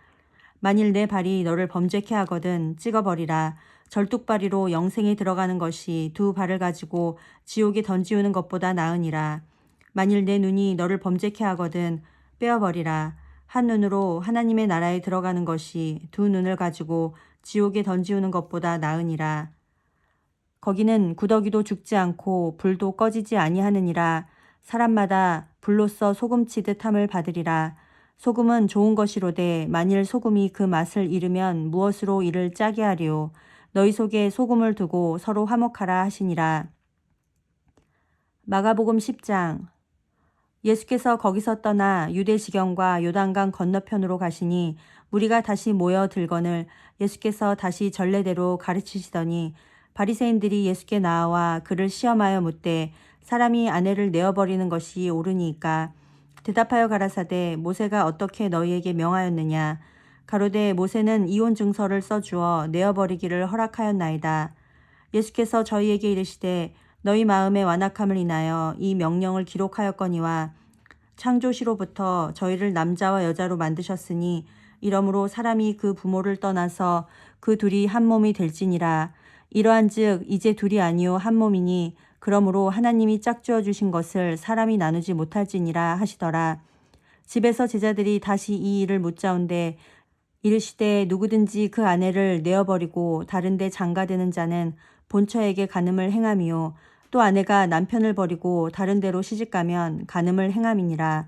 만일 내 발이 너를 범죄케 하거든 찍어버리라. 절뚝발이로 영생에 들어가는 것이 두 발을 가지고 지옥에 던지우는 것보다 나으니라. 만일 내 눈이 너를 범죄케 하거든 빼어버리라. 한 눈으로 하나님의 나라에 들어가는 것이 두 눈을 가지고 지옥에 던지우는 것보다 나으니라. 거기는 구더기도 죽지 않고 불도 꺼지지 아니하느니라. 사람마다 불로써 소금치듯 함을 받으리라. 소금은 좋은 것이로되 만일 소금이 그 맛을 잃으면 무엇으로 이를 짜게 하리요. 너희 속에 소금을 두고 서로 화목하라 하시니라. 마가복음 10장. 예수께서 거기서 떠나 유대 지경과 요단강 건너편으로 가시니 무리가 다시 모여 들거늘 예수께서 다시 전례대로 가르치시더니 바리새인들이 예수께 나와 그를 시험하여 묻되 사람이 아내를 내어버리는 것이 옳으니까. 대답하여 가라사대 모세가 어떻게 너희에게 명하였느냐. 가로되 모세는 이혼 증서를 써주어 내어버리기를 허락하였나이다. 예수께서 저희에게 이르시되 너희 마음의 완악함을 인하여 이 명령을 기록하였거니와 창조시로부터 저희를 남자와 여자로 만드셨으니 이러므로 사람이 그 부모를 떠나서 그 둘이 한 몸이 될지니라. 이러한즉 이제 둘이 아니요 한 몸이니 그러므로 하나님이 짝지어 주신 것을 사람이 나누지 못할지니라 하시더라. 집에서 제자들이 다시 이 일을 묻자온데 이르시되 누구든지 그 아내를 내어버리고 다른 데 장가드는 자는 본처에게 간음을 행함이요 또 아내가 남편을 버리고 다른 데로 시집가면 간음을 행함이니라.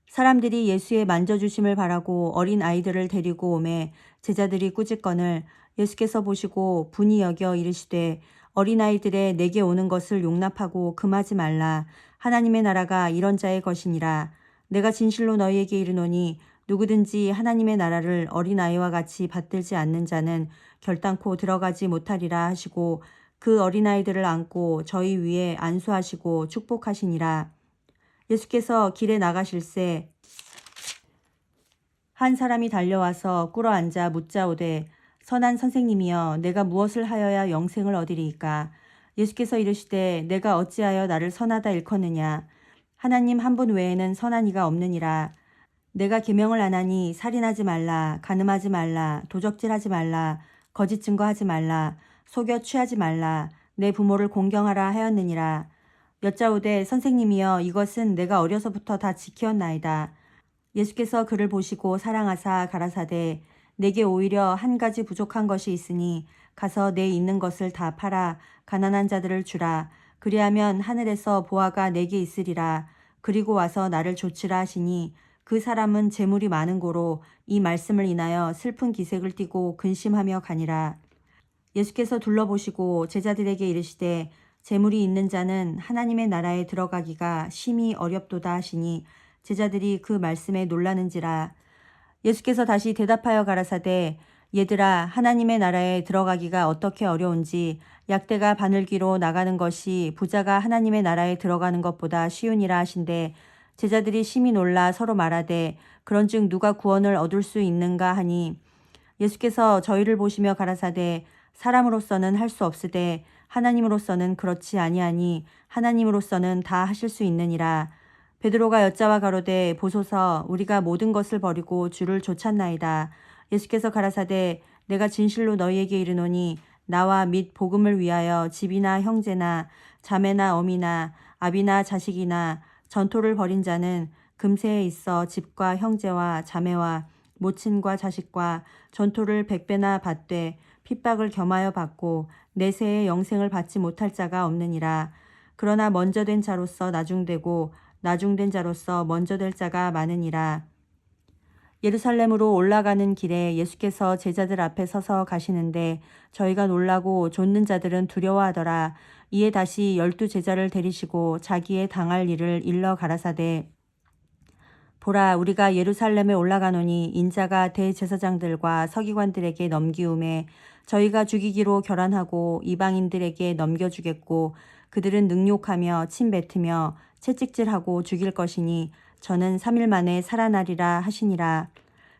사람들이 예수의 만져주심을 바라고 어린 아이들을 데리고 오매 제자들이 꾸짖거늘 예수께서 보시고 분이 여겨 이르시되 어린아이들의 내게 오는 것을 용납하고 금하지 말라. 하나님의 나라가 이런 자의 것이니라. 내가 진실로 너희에게 이르노니 누구든지 하나님의 나라를 어린아이와 같이 받들지 않는 자는 결단코 들어가지 못하리라 하시고 그 어린아이들을 안고 저희 위에 안수하시고 축복하시니라. 예수께서 길에 나가실새 한 사람이 달려와서 꿇어앉아 묻자오되 선한 선생님이여 내가 무엇을 하여야 영생을 얻으리이까. 예수께서 이르시되 내가 어찌하여 나를 선하다 일컫느냐. 하나님 한 분 외에는 선한 이가 없느니라. 내가 계명을 안 하니 살인하지 말라, 간음하지 말라, 도적질하지 말라, 거짓 증거하지 말라, 속여 취하지 말라, 내 부모를 공경하라 하였느니라. 여짜오되 선생님이여 이것은 내가 어려서부터 다 지키었나이다. 예수께서 그를 보시고 사랑하사 가라사대 내게 오히려 한 가지 부족한 것이 있으니 가서 내 있는 것을 다 팔아 가난한 자들을 주라. 그리하면 하늘에서 보화가 내게 있으리라. 그리고 와서 나를 좇으라 하시니 그 사람은 재물이 많은 고로 이 말씀을 인하여 슬픈 기색을 띠고 근심하며 가니라. 예수께서 둘러보시고 제자들에게 이르시되 재물이 있는 자는 하나님의 나라에 들어가기가 심히 어렵도다 하시니 제자들이 그 말씀에 놀라는지라. 예수께서 다시 대답하여 가라사대 얘들아 하나님의 나라에 들어가기가 어떻게 어려운지 약대가 바늘귀로 나가는 것이 부자가 하나님의 나라에 들어가는 것보다 쉬우니라 하신대 제자들이 심히 놀라 서로 말하되 그런즉 누가 구원을 얻을 수 있는가 하니 예수께서 저희를 보시며 가라사대 사람으로서는 할 수 없으되 하나님으로서는 그렇지 아니하니 하나님으로서는 다 하실 수 있느니라. 베드로가 여짜와 가로되 보소서 우리가 모든 것을 버리고 주를 좇았나이다. 예수께서 가라사대 내가 진실로 너희에게 이르노니 나와 및 복음을 위하여 집이나 형제나 자매나 어미나 아비나 자식이나 전토를 벌인 자는 금세에 있어 집과 형제와 자매와 모친과 자식과 전토를 100배나 받되 핍박을 겸하여 받고 내세의 영생을 받지 못할 자가 없느니라. 그러나 먼저 된 자로서 나중되고 나중된 자로서 먼저 될 자가 많으니라. 예루살렘으로 올라가는 길에 예수께서 제자들 앞에 서서 가시는데 저희가 놀라고 좇는 자들은 두려워하더라. 이에 다시 12 제자를 데리시고 자기의 당할 일을 일러 가라사대 보라 우리가 예루살렘에 올라가노니 인자가 대제사장들과 서기관들에게 넘기움에 저희가 죽이기로 결안하고 이방인들에게 넘겨주겠고 그들은 능욕하며 침뱉으며 채찍질하고 죽일 것이니 저는 3일 만에 살아나리라 하시니라.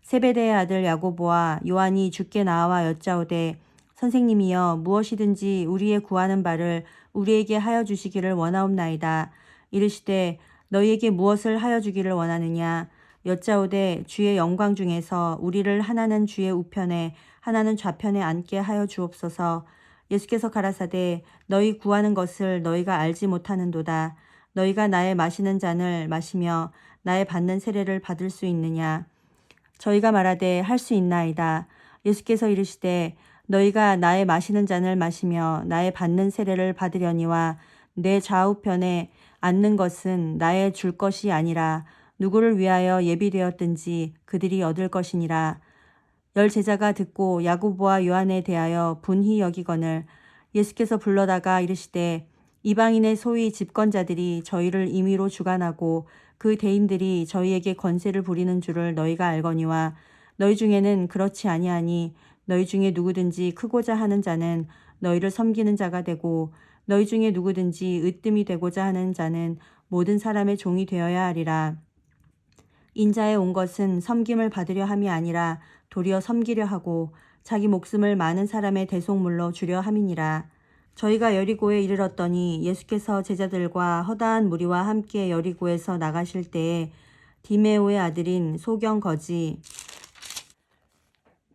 세베대의 아들 야고보와 요한이 주께 나와 여짜오되 선생님이여 무엇이든지 우리의 구하는 바를 우리에게 하여 주시기를 원하옵나이다. 이르시되 너희에게 무엇을 하여 주기를 원하느냐. 여짜오되 주의 영광 중에서 우리를 하나는 주의 우편에 하나는 좌편에 앉게 하여 주옵소서. 예수께서 가라사대 너희 구하는 것을 너희가 알지 못하는도다. 너희가 나의 마시는 잔을 마시며 나의 받는 세례를 받을 수 있느냐. 저희가 말하되 할 수 있나이다. 예수께서 이르시되 너희가 나의 마시는 잔을 마시며 나의 받는 세례를 받으려니와 내 좌우편에 앉는 것은 나의 줄 것이 아니라 누구를 위하여 예비되었든지 그들이 얻을 것이니라. 10 제자가 듣고 야고보와 요한에 대하여 분히 여기거늘 예수께서 불러다가 이르시되 이방인의 소위 집권자들이 저희를 임의로 주관하고 그 대인들이 저희에게 권세를 부리는 줄을 너희가 알거니와 너희 중에는 그렇지 아니하니 너희 중에 누구든지 크고자 하는 자는 너희를 섬기는 자가 되고 너희 중에 누구든지 으뜸이 되고자 하는 자는 모든 사람의 종이 되어야 하리라. 인자에 온 것은 섬김을 받으려 함이 아니라 도리어 섬기려 하고 자기 목숨을 많은 사람의 대속물로 주려 함이니라. 저희가 여리고에 이르렀더니 예수께서 제자들과 허다한 무리와 함께 여리고에서 나가실 때에 디메오의 아들인 소경 거지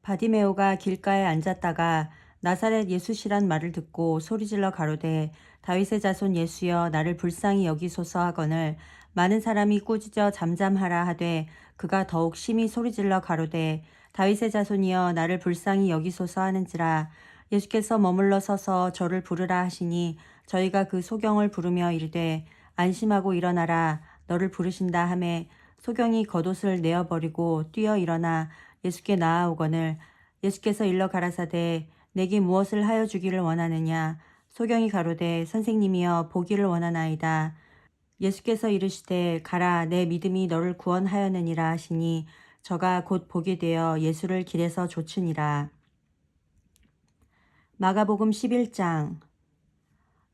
바디메오가 길가에 앉았다가 나사렛 예수시란 말을 듣고 소리질러 가로되 다윗의 자손 예수여 나를 불쌍히 여기소서 하거늘 많은 사람이 꾸짖어 잠잠하라 하되 그가 더욱 심히 소리질러 가로되 다윗의 자손이여 나를 불쌍히 여기소서 하는지라. 예수께서 머물러 서서 저를 부르라 하시니 저희가 그 소경을 부르며 이르되 안심하고 일어나라 너를 부르신다 하매 소경이 겉옷을 내어버리고 뛰어 일어나 예수께 나아오거늘 예수께서 일러 가라사대 내게 무엇을 하여 주기를 원하느냐. 소경이 가로되 선생님이여 보기를 원하나이다. 예수께서 이르시되 가라 내 믿음이 너를 구원하였느니라 하시니 저가 곧 보게 되어 예수를 길에서 좇으니라. 마가복음 11장.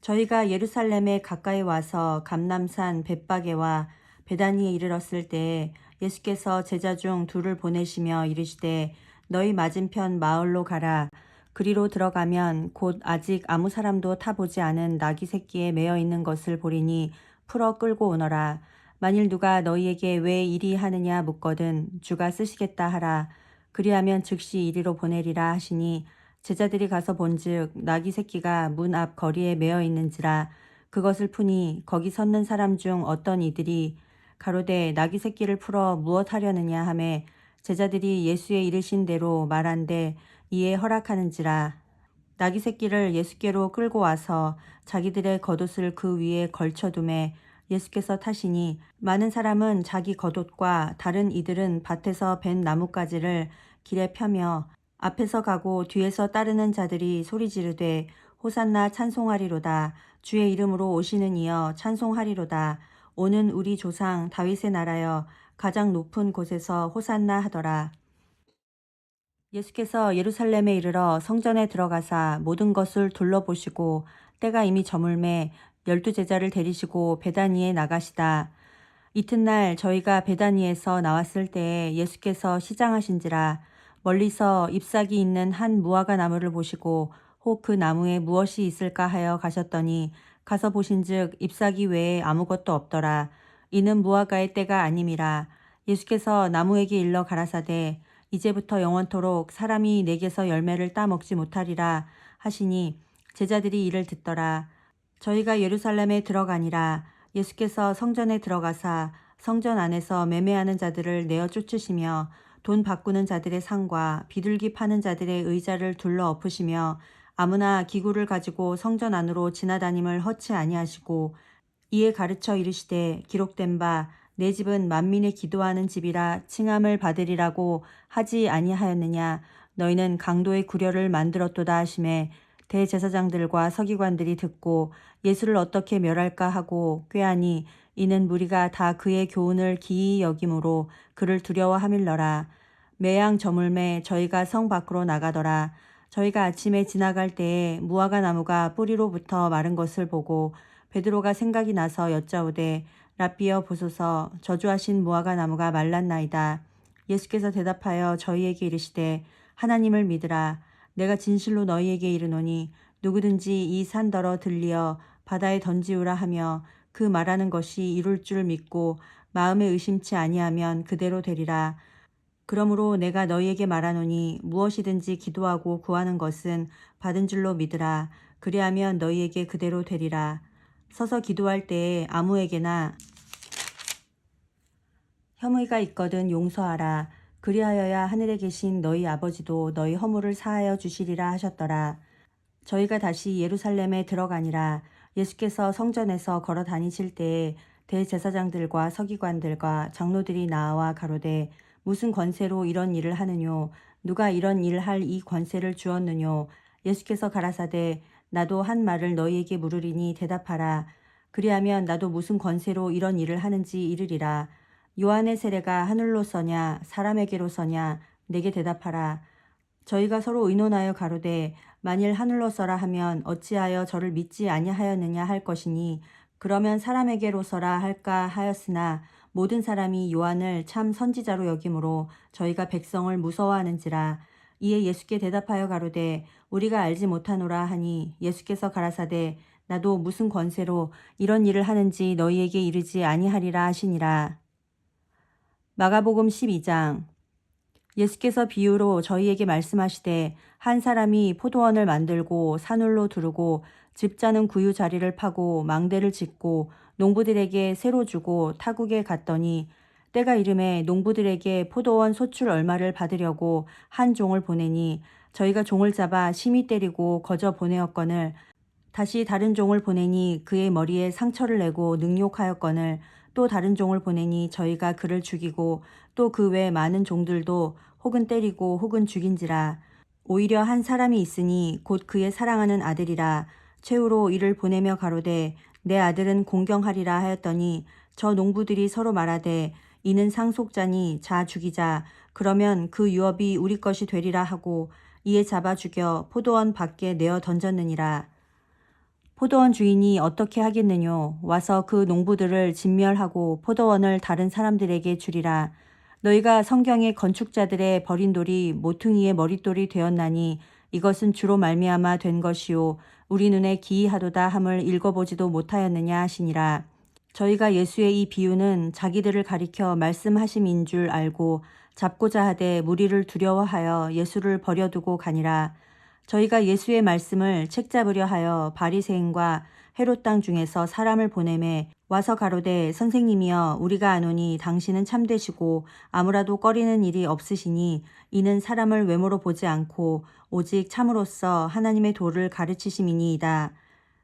저희가 예루살렘에 가까이 와서 감람산 벳바게와 베다니에 이르렀을 때 예수께서 제자 중 둘을 보내시며 이르시되 너희 맞은편 마을로 가라. 그리로 들어가면 곧 아직 아무 사람도 타보지 않은 나귀 새끼에 매어 있는 것을 보리니 풀어 끌고 오너라. 만일 누가 너희에게 왜 이리 하느냐 묻거든 주가 쓰시겠다 하라. 그리하면 즉시 이리로 보내리라 하시니 제자들이 가서 본즉 나귀 새끼가 문 앞 거리에 매어 있는지라. 그것을 푸니 거기 섰는 사람 중 어떤 이들이 가로되 나귀 새끼를 풀어 무엇 하려느냐 하매 제자들이 예수의 이르신 대로 말한데 이에 허락하는지라. 나귀 새끼를 예수께로 끌고 와서 자기들의 겉옷을 그 위에 걸쳐두매 예수께서 타시니 많은 사람은 자기 겉옷과 다른 이들은 밭에서 벤 나뭇가지를 길에 펴며 앞에서 가고 뒤에서 따르는 자들이 소리 지르되 호산나 찬송하리로다. 주의 이름으로 오시는 이여 찬송하리로다. 오는 우리 조상 다윗의 나라여 가장 높은 곳에서 호산나 하더라. 예수께서 예루살렘에 이르러 성전에 들어가사 모든 것을 둘러보시고 때가 이미 저물매 12제자를 데리시고 베다니에 나가시다. 이튿날 저희가 베다니에서 나왔을 때에 예수께서 시장하신지라. 멀리서 잎사귀 있는 한 무화과 나무를 보시고 혹 그 나무에 무엇이 있을까 하여 가셨더니 가서 보신즉 잎사귀 외에 아무것도 없더라. 이는 무화과의 때가 아님이라. 예수께서 나무에게 일러 가라사대 이제부터 영원토록 사람이 내게서 열매를 따먹지 못하리라 하시니 제자들이 이를 듣더라. 저희가 예루살렘에 들어가니라. 예수께서 성전에 들어가사 성전 안에서 매매하는 자들을 내어 쫓으시며 돈 바꾸는 자들의 상과 비둘기 파는 자들의 의자를 둘러 엎으시며 아무나 기구를 가지고 성전 안으로 지나다님을 허치 아니하시고 이에 가르쳐 이르시되 기록된 바 내 집은 만민의 기도하는 집이라 칭함을 받으리라고 하지 아니하였느냐. 너희는 강도의 구려를 만들었도다 하시매 대제사장들과 서기관들이 듣고 예수를 어떻게 멸할까 하고 꾀하니 이는 무리가 다 그의 교훈을 기이히 여김으로 그를 두려워함일러라. 매양 저물매 저희가 성 밖으로 나가더라. 저희가 아침에 지나갈 때에 무화과 나무가 뿌리로부터 마른 것을 보고 베드로가 생각이 나서 여짜오되 랍비여 보소서 저주하신 무화과 나무가 말랐나이다. 예수께서 대답하여 저희에게 이르시되 하나님을 믿으라. 내가 진실로 너희에게 이르노니 누구든지 이 산더러 들리어 바다에 던지우라 하며 그 말하는 것이 이룰 줄 믿고 마음에 의심치 아니하면 그대로 되리라. 그러므로 내가 너희에게 말하노니 무엇이든지 기도하고 구하는 것은 받은 줄로 믿으라. 그리하면 너희에게 그대로 되리라. 서서 기도할 때에 아무에게나 혐의가 있거든 용서하라. 그리하여야 하늘에 계신 너희 아버지도 너희 허물을 사하여 주시리라 하셨더라. 저희가 다시 예루살렘에 들어가니라. 예수께서 성전에서 걸어 다니실 때에 대제사장들과 서기관들과 장로들이 나와 가로되 무슨 권세로 이런 일을 하느뇨? 누가 이런 일을 할 이 권세를 주었느뇨? 예수께서 가라사대 나도 한 말을 너희에게 물으리니 대답하라. 그리하면 나도 무슨 권세로 이런 일을 하는지 이르리라. 요한의 세례가 하늘로서냐 사람에게로서냐 내게 대답하라. 저희가 서로 의논하여 가로되 만일 하늘로서라 하면 어찌하여 저를 믿지 아니하였느냐 할 것이니 그러면 사람에게로서라 할까 하였으나 모든 사람이 요한을 참 선지자로 여김으로 저희가 백성을 무서워하는지라. 이에 예수께 대답하여 가로되 우리가 알지 못하노라 하니 예수께서 가라사대 나도 무슨 권세로 이런 일을 하는지 너희에게 이르지 아니하리라 하시니라. 마가복음 12장. 예수께서 비유로 저희에게 말씀하시되 한 사람이 포도원을 만들고 산울로 두르고 집 짜는 구유 자리를 파고 망대를 짓고 농부들에게 새로 주고 타국에 갔더니 때가 이름에 농부들에게 포도원 소출 얼마를 받으려고 한 종을 보내니 저희가 종을 잡아 심히 때리고 거저 보내었거늘 다시 다른 종을 보내니 그의 머리에 상처를 내고 능욕하였거늘 또 다른 종을 보내니 저희가 그를 죽이고 또 그 외 많은 종들도 혹은 때리고 혹은 죽인지라. 오히려 한 사람이 있으니 곧 그의 사랑하는 아들이라. 최후로 이를 보내며 가로되 내 아들은 공경하리라 하였더니 저 농부들이 서로 말하되 이는 상속자니 자 죽이자. 그러면 그 유업이 우리 것이 되리라 하고 이에 잡아 죽여 포도원 밖에 내어 던졌느니라. 포도원 주인이 어떻게 하겠느뇨? 와서 그 농부들을 진멸하고 포도원을 다른 사람들에게 주리라. 너희가 성경의 건축자들의 버린 돌이 모퉁이의 머릿돌이 되었나니 이것은 주로 말미암아 된 것이요 우리 눈에 기이하도다 함을 읽어보지도 못하였느냐 하시니라. 저희가 예수의 이 비유는 자기들을 가리켜 말씀하심인 줄 알고 잡고자 하되 무리를 두려워하여 예수를 버려두고 가니라. 저희가 예수의 말씀을 책잡으려 하여 바리새인과 헤롯 땅 중에서 사람을 보내매 와서 가로되 선생님이여 우리가 아노니 당신은 참되시고 아무라도 꺼리는 일이 없으시니 이는 사람을 외모로 보지 않고 오직 참으로써 하나님의 도를 가르치심이니이다.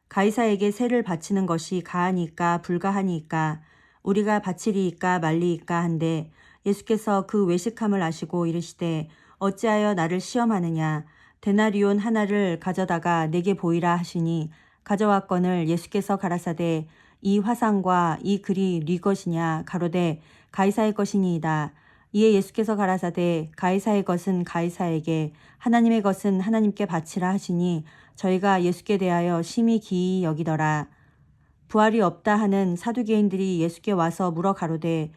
가이사에게 세를 바치는 것이 가하니까 불가하니까 우리가 바치리이까 말리이까 한데 예수께서 그 외식함을 아시고 이르시되 어찌하여 나를 시험하느냐 데나리온 하나를 가져다가 내게 보이라 하시니 가져왔거늘 예수께서 가라사대 이 화상과 이 글이 네 것이냐 가로되 가이사의 것이니이다. 이에 예수께서 가라사대 가이사의 것은 가이사에게 하나님의 것은 하나님께 바치라 하시니 저희가 예수께 대하여 심히 기이 여기더라. 부활이 없다 하는 사두개인들이 예수께 와서 물어 가로되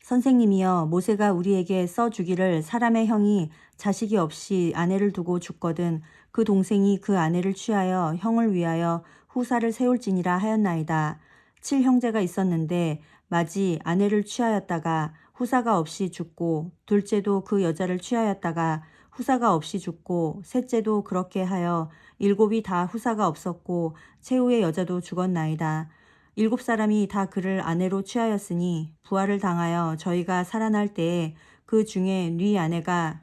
선생님이여 모세가 우리에게 써주기를 사람의 형이 자식이 없이 아내를 두고 죽거든 그 동생이 그 아내를 취하여 형을 위하여 후사를 세울지니라 하였나이다. 7형제가 있었는데 마지 아내를 취하였다가 후사가 없이 죽고 둘째도 그 여자를 취하였다가 후사가 없이 죽고 셋째도 그렇게 하여 7이 다 후사가 없었고 최후의 여자도 죽었나이다. 7사람이 다 그를 아내로 취하였으니 부활을 당하여 저희가 살아날 때에 그 중에 네 아내가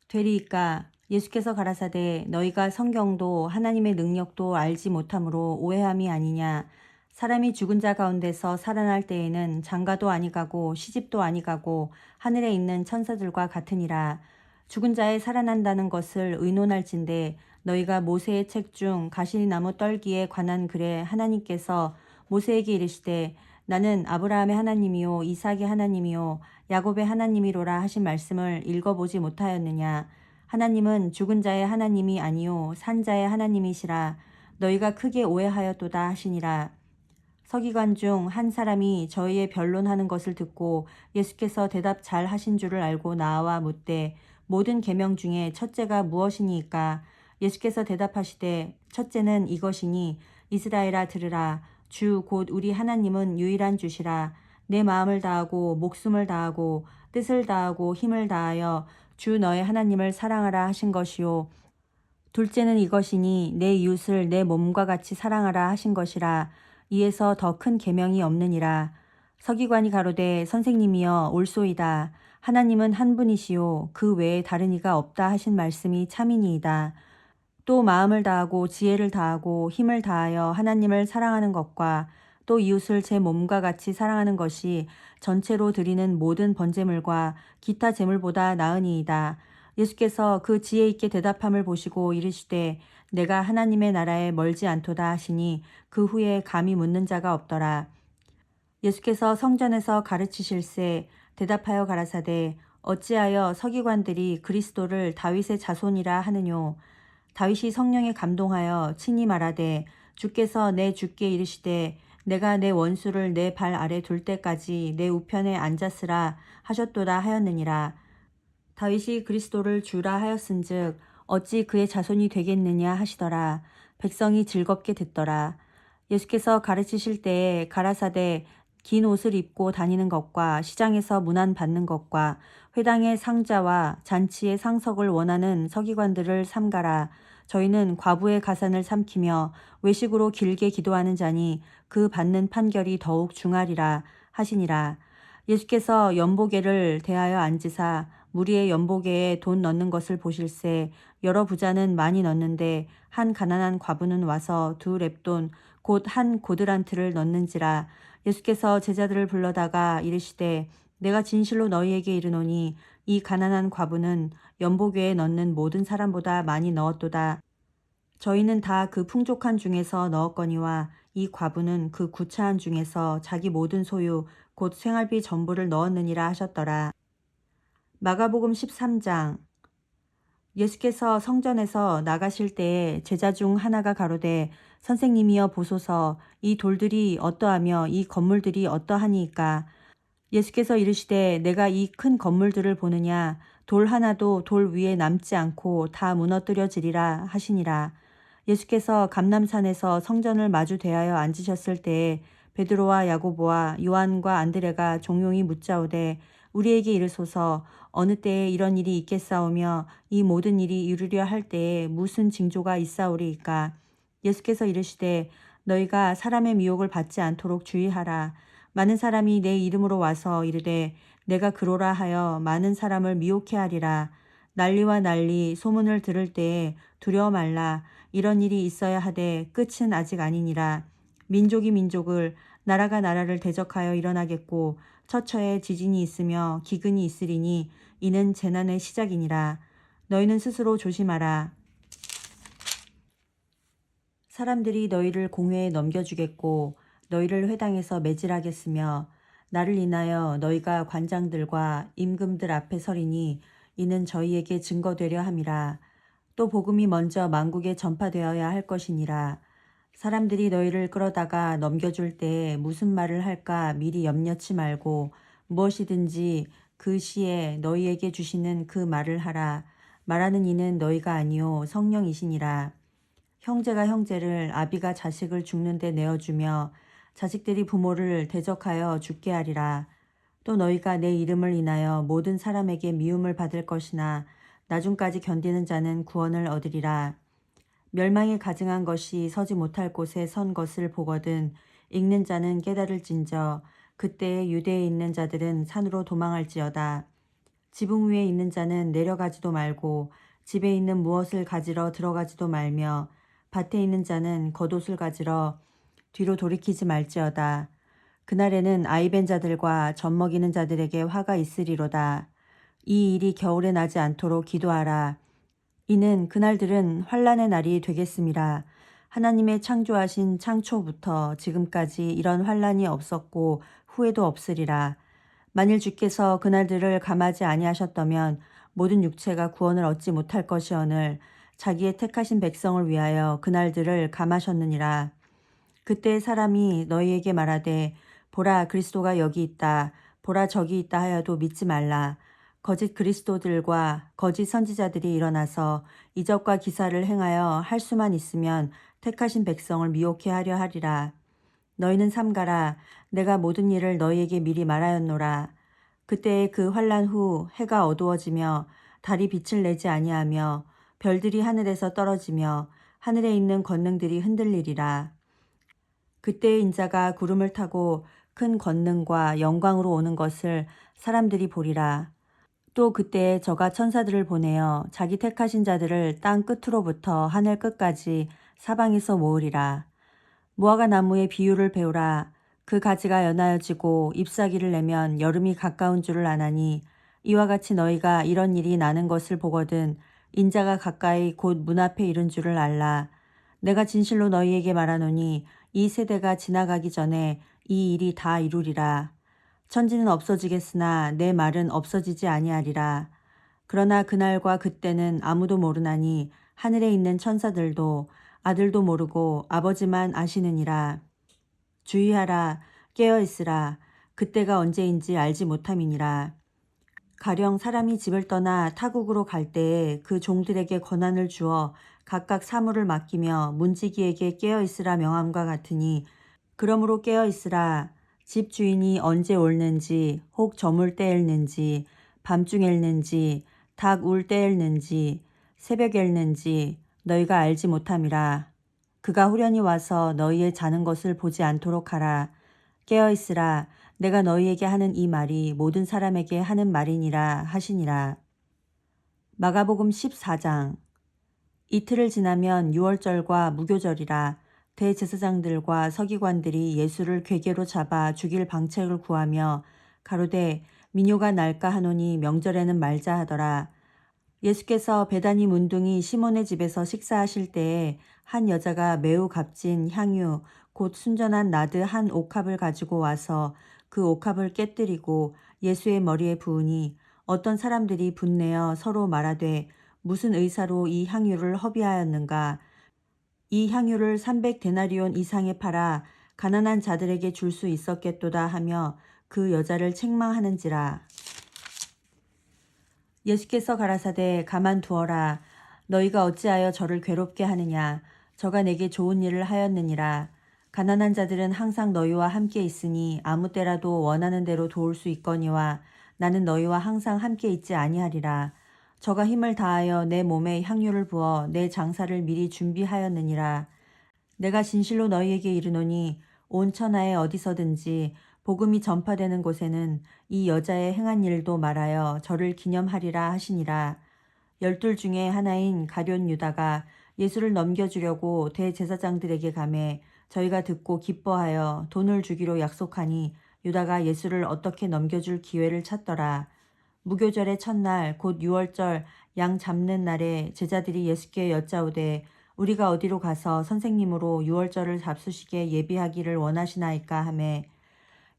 되리이까. 예수께서 가라사대 너희가 성경도 하나님의 능력도 알지 못함으로 오해함이 아니냐. 사람이 죽은 자 가운데서 살아날 때에는 장가도 아니가고 시집도 아니가고 하늘에 있는 천사들과 같으니라. 죽은 자의 살아난다는 것을 의논할진대 너희가 모세의 책 중 가시나무 떨기에 관한 글에 하나님께서 모세에게 이르시되 나는 아브라함의 하나님이요 이삭의 하나님이요 야곱의 하나님이로라 하신 말씀을 읽어보지 못하였느냐. 하나님은 죽은 자의 하나님이 아니요 산 자의 하나님이시라. 너희가 크게 오해하였도다 하시니라. 서기관 중 한 사람이 저희의 변론하는 것을 듣고 예수께서 대답 잘 하신 줄을 알고 나와 묻되 모든 계명 중에 첫째가 무엇이니까? 예수께서 대답하시되 첫째는 이것이니 이스라엘아 들으라. 주 곧 우리 하나님은 유일한 주시라. 내 마음을 다하고 목숨을 다하고 뜻을 다하고 힘을 다하여 주 너의 하나님을 사랑하라 하신 것이요. 둘째는 이것이니 내 이웃을 내 몸과 같이 사랑하라 하신 것이라. 이에서 더 큰 계명이 없느니라. 서기관이 가로되 선생님이여 옳소이다. 하나님은 한 분이시요 그 외에 다른 이가 없다 하신 말씀이 참이니이다. 또 마음을 다하고 지혜를 다하고 힘을 다하여 하나님을 사랑하는 것과 또 이웃을 제 몸과 같이 사랑하는 것이 전체로 드리는 모든 번제물과 기타 제물보다 나으니이다. 예수께서 그 지혜 있게 대답함을 보시고 이르시되 내가 하나님의 나라에 멀지 않도다 하시니 그 후에 감히 묻는 자가 없더라. 예수께서 성전에서 가르치실세 대답하여 가라사대 어찌하여 서기관들이 그리스도를 다윗의 자손이라 하느뇨. 다윗이 성령에 감동하여 친히 말하되 주께서 내 주께 이르시되 내가 내 원수를 내 발 아래 둘 때까지 내 우편에 앉았으라 하셨도다 하였느니라. 다윗이 그리스도를 주라 하였은즉 어찌 그의 자손이 되겠느냐 하시더라. 백성이 즐겁게 듣더라. 예수께서 가르치실 때에 가라사대 긴 옷을 입고 다니는 것과 시장에서 문안 받는 것과 회당의 상자와 잔치의 상석을 원하는 서기관들을 삼가라. 저희는 과부의 가산을 삼키며 외식으로 길게 기도하는 자니 그 받는 판결이 더욱 중하리라 하시니라. 예수께서 연보계를 대하여 앉으사 무리의 연보계에 돈 넣는 것을 보실세 여러 부자는 많이 넣는데 한 가난한 과부는 와서 2렙돈 곧 한 고드란트를 넣는지라. 예수께서 제자들을 불러다가 이르시되 내가 진실로 너희에게 이르노니 이 가난한 과부는 연보궤에 넣는 모든 사람보다 많이 넣었도다. 저희는 다 그 풍족한 중에서 넣었거니와 이 과부는 그 구차한 중에서 자기 모든 소유 곧 생활비 전부를 넣었느니라 하셨더라. 마가복음 13장. 예수께서 성전에서 나가실 때에 제자 중 하나가 가로되 선생님이여 보소서 이 돌들이 어떠하며 이 건물들이 어떠하니이까. 예수께서 이르시되 내가 이 큰 건물들을 보느냐 돌 하나도 돌 위에 남지 않고 다 무너뜨려지리라 하시니라. 예수께서 감람산에서 성전을 마주 대하여 앉으셨을 때에 베드로와 야고보와 요한과 안드레가 종용이 묻자오되 우리에게 이르소서 어느 때에 이런 일이 있겠사오며 이 모든 일이 이루려 할 때에 무슨 징조가 있사오리이까. 예수께서 이르시되 너희가 사람의 미혹을 받지 않도록 주의하라. 많은 사람이 내 이름으로 와서 이르되 내가 그로라 하여 많은 사람을 미혹해 하리라. 난리와 난리 소문을 들을 때에 두려워 말라. 이런 일이 있어야 하되 끝은 아직 아니니라. 민족이 민족을 나라가 나라를 대적하여 일어나겠고 처처에 지진이 있으며 기근이 있으리니 이는 재난의 시작이니라. 너희는 스스로 조심하라. 사람들이 너희를 공회에 넘겨주겠고 너희를 회당에서 매질하겠으며 나를 인하여 너희가 관장들과 임금들 앞에 서리니 이는 저희에게 증거되려 함이라. 또 복음이 먼저 만국에 전파되어야 할 것이니라. 사람들이 너희를 끌어다가 넘겨줄 때에 무슨 말을 할까 미리 염려치 말고 무엇이든지 그 시에 너희에게 주시는 그 말을 하라. 말하는 이는 너희가 아니요 성령이시니라. 형제가 형제를 아비가 자식을 죽는데 내어주며 자식들이 부모를 대적하여 죽게 하리라. 또 너희가 내 이름을 인하여 모든 사람에게 미움을 받을 것이나 나중까지 견디는 자는 구원을 얻으리라. 멸망에 가증한 것이 서지 못할 곳에 선 것을 보거든 읽는 자는 깨달을진저 그때에 유대에 있는 자들은 산으로 도망할지어다. 지붕 위에 있는 자는 내려가지도 말고 집에 있는 무엇을 가지러 들어가지도 말며 밭에 있는 자는 겉옷을 가지러 뒤로 돌이키지 말지어다. 그날에는 아이벤 자들과 젖먹이는 자들에게 화가 있으리로다. 이 일이 겨울에 나지 않도록 기도하라. 이는 그날들은 환란의 날이 되겠음이라. 하나님의 창조하신 창초부터 지금까지 이런 환란이 없었고 후에도 없으리라. 만일 주께서 그날들을 감하지 아니하셨다면 모든 육체가 구원을 얻지 못할 것이오늘 자기의 택하신 백성을 위하여 그날들을 감하셨느니라. 그때 사람이 너희에게 말하되 보라 그리스도가 여기 있다. 보라 저기 있다 하여도 믿지 말라. 거짓 그리스도들과 거짓 선지자들이 일어나서 이적과 기사를 행하여 할 수만 있으면 택하신 백성을 미혹해 하려 하리라. 너희는 삼가라. 내가 모든 일을 너희에게 미리 말하였노라. 그때의 그 환란 후 해가 어두워지며 달이 빛을 내지 아니하며 별들이 하늘에서 떨어지며 하늘에 있는 권능들이 흔들리리라. 그때의 인자가 구름을 타고 큰 권능과 영광으로 오는 것을 사람들이 보리라. 또 그때에 저가 천사들을 보내어 자기 택하신 자들을 땅 끝으로부터 하늘 끝까지 사방에서 모으리라. 무화과 나무의 비유를 배우라. 그 가지가 연하여지고 잎사귀를 내면 여름이 가까운 줄을 아나니 이와 같이 너희가 이런 일이 나는 것을 보거든 인자가 가까이 곧 문 앞에 이른 줄을 알라. 내가 진실로 너희에게 말하노니 이 세대가 지나가기 전에 이 일이 다 이루리라. 천지는 없어지겠으나 내 말은 없어지지 아니하리라. 그러나 그날과 그때는 아무도 모르나니 하늘에 있는 천사들도 아들도 모르고 아버지만 아시느니라. 주의하라. 깨어있으라. 그때가 언제인지 알지 못함이니라. 가령 사람이 집을 떠나 타국으로 갈 때에 그 종들에게 권한을 주어 각각 사물을 맡기며 문지기에게 깨어있으라 명함과 같으니 그러므로 깨어있으라. 집 주인이 언제 올는지 혹 저물 때일는지 밤중일는지 닭 울 때일는지 새벽일는지 너희가 알지 못함이라. 그가 후련히 와서 너희의 자는 것을 보지 않도록 하라. 깨어있으라. 내가 너희에게 하는 이 말이 모든 사람에게 하는 말이니라 하시니라. 마가복음 14장. 이틀을 지나면 유월절과 무교절이라. 대제사장들과 서기관들이 예수를 궤계로 잡아 죽일 방책을 구하며 가로되 민요가 날까 하노니 명절에는 말자 하더라. 예수께서 베다니 문둥이 시몬의 집에서 식사하실 때에 한 여자가 매우 값진 향유 곧 순전한 나드 한 옥합을 가지고 와서 그 옥합을 깨뜨리고 예수의 머리에 부으니 어떤 사람들이 분내어 서로 말하되 무슨 의사로 이 향유를 허비하였는가. 이 향유를 300데나리온 이상에 팔아 가난한 자들에게 줄 수 있었겠도다 하며 그 여자를 책망하는지라. 예수께서 가라사대 가만두어라. 너희가 어찌하여 저를 괴롭게 하느냐. 저가 내게 좋은 일을 하였느니라. 가난한 자들은 항상 너희와 함께 있으니 아무 때라도 원하는 대로 도울 수 있거니와 나는 너희와 항상 함께 있지 아니하리라. 저가 힘을 다하여 내 몸에 향유를 부어 내 장사를 미리 준비하였느니라. 내가 진실로 너희에게 이르노니 온 천하에 어디서든지 복음이 전파되는 곳에는 이 여자의 행한 일도 말하여 저를 기념하리라 하시니라. 12 중에 하나인 가룟 유다가 예수를 넘겨주려고 대제사장들에게 가매 저희가 듣고 기뻐하여 돈을 주기로 약속하니 유다가 예수를 어떻게 넘겨줄 기회를 찾더라. 무교절의 첫날 곧 유월절 양 잡는 날에 제자들이 예수께 여짜오되 우리가 어디로 가서 선생님으로 유월절을 잡수시게 예비하기를 원하시나이까 하매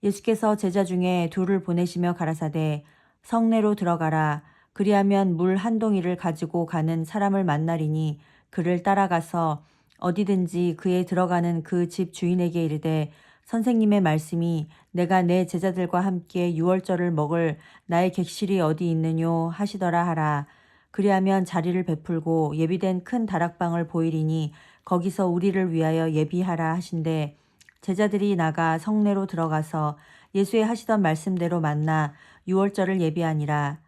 예수께서 제자 중에 둘을 보내시며 가라사대 성내로 들어가라. 그리하면 물 한 동이를 가지고 가는 사람을 만나리니 그를 따라가서 어디든지 그에 들어가는 그 집 주인에게 이르되 선생님의 말씀이 내가 내 제자들과 함께 유월절을 먹을 나의 객실이 어디 있느뇨 하시더라 하라. 그리하면 자리를 베풀고 예비된 큰 다락방을 보이리니 거기서 우리를 위하여 예비하라 하신대 제자들이 나가 성내로 들어가서 예수의 하시던 말씀대로 만나 유월절을 예비하니라.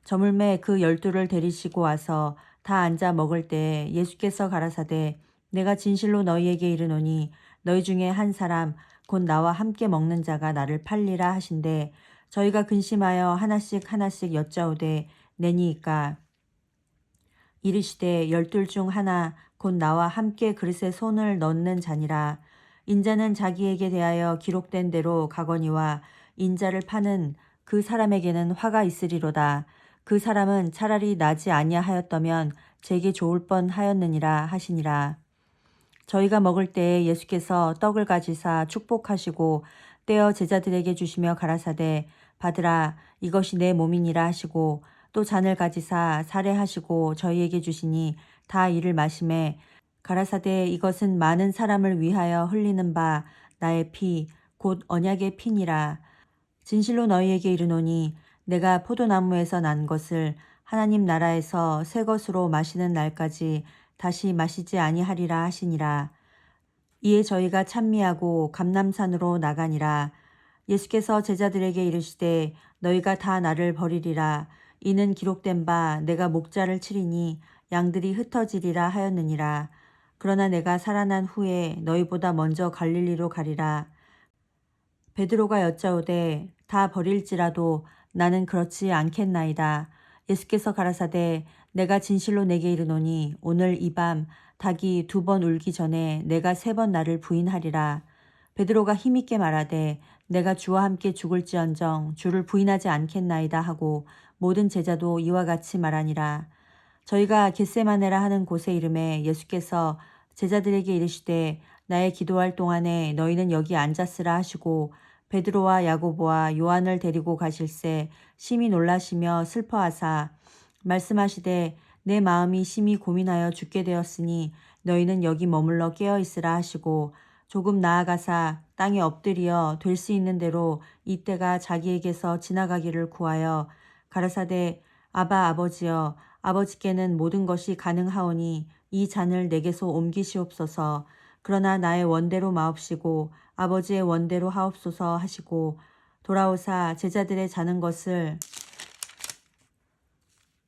저물매 그 12를 데리시고 와서 다 앉아 먹을 때 예수께서 가라사대 내가 진실로 너희에게 이르노니 너희 중에 한 사람 곧 나와 함께 먹는 자가 나를 팔리라 하신대 저희가 근심하여 하나씩 하나씩 여짜오되 내니이까 이르시되 12 중 하나 곧 나와 함께 그릇에 손을 넣는 자니라. 인자는 자기에게 대하여 기록된 대로 가거니와 인자를 파는 그 사람에게는 화가 있으리로다. 그 사람은 차라리 나지 아니하였다면 제게 좋을 뻔하였느니라 하시니라. 저희가 먹을 때에 예수께서 떡을 가지사 축복하시고 떼어 제자들에게 주시며 가라사대 받으라 이것이 내 몸이니라 하시고 또 잔을 가지사 사례하시고 저희에게 주시니 다 이를 마시매 가라사대 이것은 많은 사람을 위하여 흘리는 바 나의 피 곧 언약의 피니라. 진실로 너희에게 이르노니 내가 포도나무에서 난 것을 하나님 나라에서 새 것으로 마시는 날까지 다시 마시지 아니하리라 하시니라. 이에 저희가 찬미하고 감람산으로 나가니라. 예수께서 제자들에게 이르시되 너희가 다 나를 버리리라. 이는 기록된 바 내가 목자를 치리니 양들이 흩어지리라 하였느니라. 그러나 내가 살아난 후에 너희보다 먼저 갈릴리로 가리라. 베드로가 여짜오되 다 버릴지라도 나는 그렇지 않겠나이다. 예수께서 가라사대 내가 진실로 내게 이르노니 오늘 이 밤 닭이 2번 울기 전에 내가 3번 나를 부인하리라. 베드로가 힘있게 말하되 내가 주와 함께 죽을지언정 주를 부인하지 않겠나이다 하고 모든 제자도 이와 같이 말하니라. 저희가 겟세마네라 하는 곳에 이름에 예수께서 제자들에게 이르시되 나의 기도할 동안에 너희는 여기 앉았으라 하시고 베드로와 야고보와 요한을 데리고 가실새 심히 놀라시며 슬퍼하사 말씀하시되 내 마음이 심히 고민하여 죽게 되었으니 너희는 여기 머물러 깨어 있으라 하시고 조금 나아가사 땅에 엎드려 될 수 있는 대로 이때가 자기에게서 지나가기를 구하여 가라사대 아바 아버지여 아버지께는 모든 것이 가능하오니 이 잔을 내게서 옮기시옵소서. 그러나 나의 원대로 마옵시고 아버지의 원대로 하옵소서 하시고 돌아오사 제자들의 자는 것을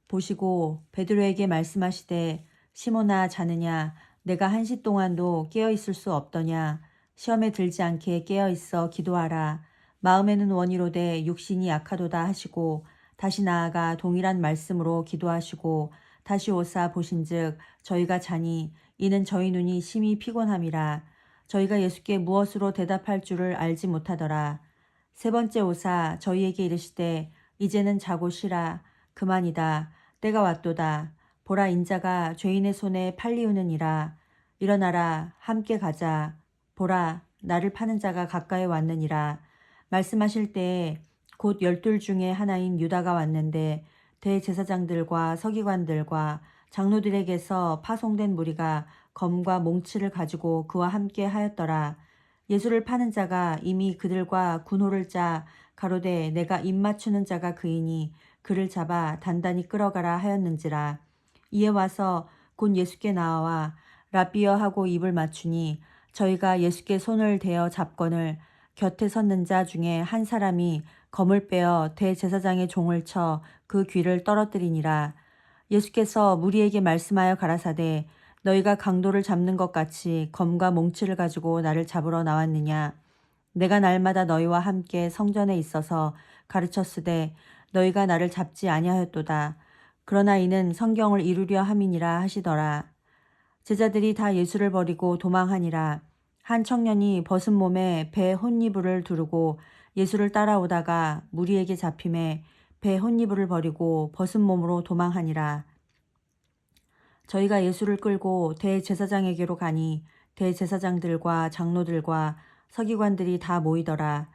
보시고 베드로에게 말씀하시되 시몬아 자느냐 내가 1시 동안도 깨어 있을 수 없더냐 시험에 들지 않게 깨어 있어 기도하라. 마음에는 원이로되 육신이 약하도다 하시고 다시 나아가 동일한 말씀으로 기도하시고 다시 오사 보신즉 저희가 자니 이는 저희 눈이 심히 피곤함이라. 저희가 예수께 무엇으로 대답할 줄을 알지 못하더라. 3번째 오사 저희에게 이르시되 이제는 자고 쉬라. 그만이다. 때가 왔도다. 보라 인자가 죄인의 손에 팔리우느니라. 일어나라 함께 가자. 보라 나를 파는 자가 가까이 왔느니라. 말씀하실 때에 곧 12 중에 하나인 유다가 왔는데 대제사장들과 서기관들과 장로들에게서 파송된 무리가 검과 몽치를 가지고 그와 함께 하였더라. 예수를 파는 자가 이미 그들과 군호를 짜 가로되 내가 입 맞추는 자가 그이니 그를 잡아 단단히 끌어가라 하였는지라. 이에 와서 곧 예수께 나와 라비어 하고 입을 맞추니 저희가 예수께 손을 대어 잡거늘 곁에 섰는 자 중에 한 사람이 검을 빼어 대제사장의 종을 쳐 그 귀를 떨어뜨리니라. 예수께서 무리에게 말씀하여 가라사대 너희가 강도를 잡는 것 같이 검과 몽치를 가지고 나를 잡으러 나왔느냐. 내가 날마다 너희와 함께 성전에 있어서 가르쳤으되 너희가 나를 잡지 아니하였도다. 그러나 이는 성경을 이루려 함이니라 하시더라. 제자들이 다 예수를 버리고 도망하니라. 한 청년이 벗은 몸에 배 혼이불을 두르고 예수를 따라오다가 무리에게 잡힘에 배 혼이불을 버리고 벗은 몸으로 도망하니라. 저희가 예수를 끌고 대제사장에게로 가니 대제사장들과 장로들과 서기관들이 다 모이더라.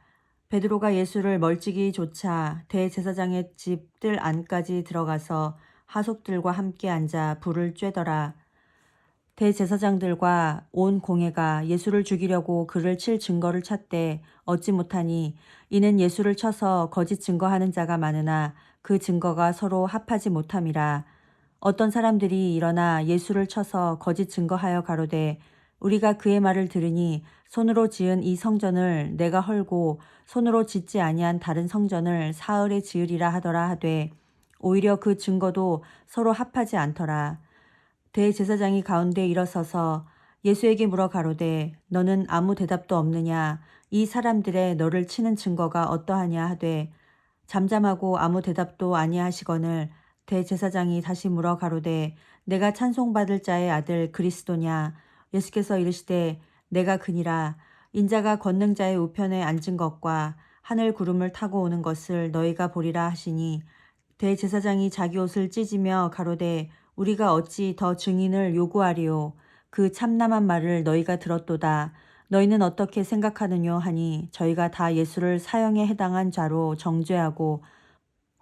베드로가 예수를 멀찍이 쫓아 대제사장의 집 뜰 안까지 들어가서 하속들과 함께 앉아 불을 쬐더라. 대제사장들과 온 공회가 예수를 죽이려고 그를 칠 증거를 찾되 얻지 못하니 이는 예수를 쳐서 거짓 증거하는 자가 많으나 그 증거가 서로 합하지 못함이라. 어떤 사람들이 일어나 예수를 쳐서 거짓 증거하여 가로되 우리가 그의 말을 들으니 손으로 지은 이 성전을 내가 헐고 손으로 짓지 아니한 다른 성전을 사흘에 지으리라 하더라 하되 오히려 그 증거도 서로 합하지 않더라. 대제사장이 가운데 일어서서 예수에게 물어 가로되 너는 아무 대답도 없느냐. 이 사람들의 너를 치는 증거가 어떠하냐 하되 잠잠하고 아무 대답도 아니하시거늘 대제사장이 다시 물어 가로되 내가 찬송받을 자의 아들 그리스도냐. 예수께서 이르시되 내가 그니라. 인자가 권능자의 우편에 앉은 것과 하늘 구름을 타고 오는 것을 너희가 보리라 하시니 대제사장이 자기 옷을 찢으며 가로되 우리가 어찌 더 증인을 요구하리요. 그 참남한 말을 너희가 들었도다. 너희는 어떻게 생각하느뇨 하니 저희가 다 예수를 사형에 해당한 자로 정죄하고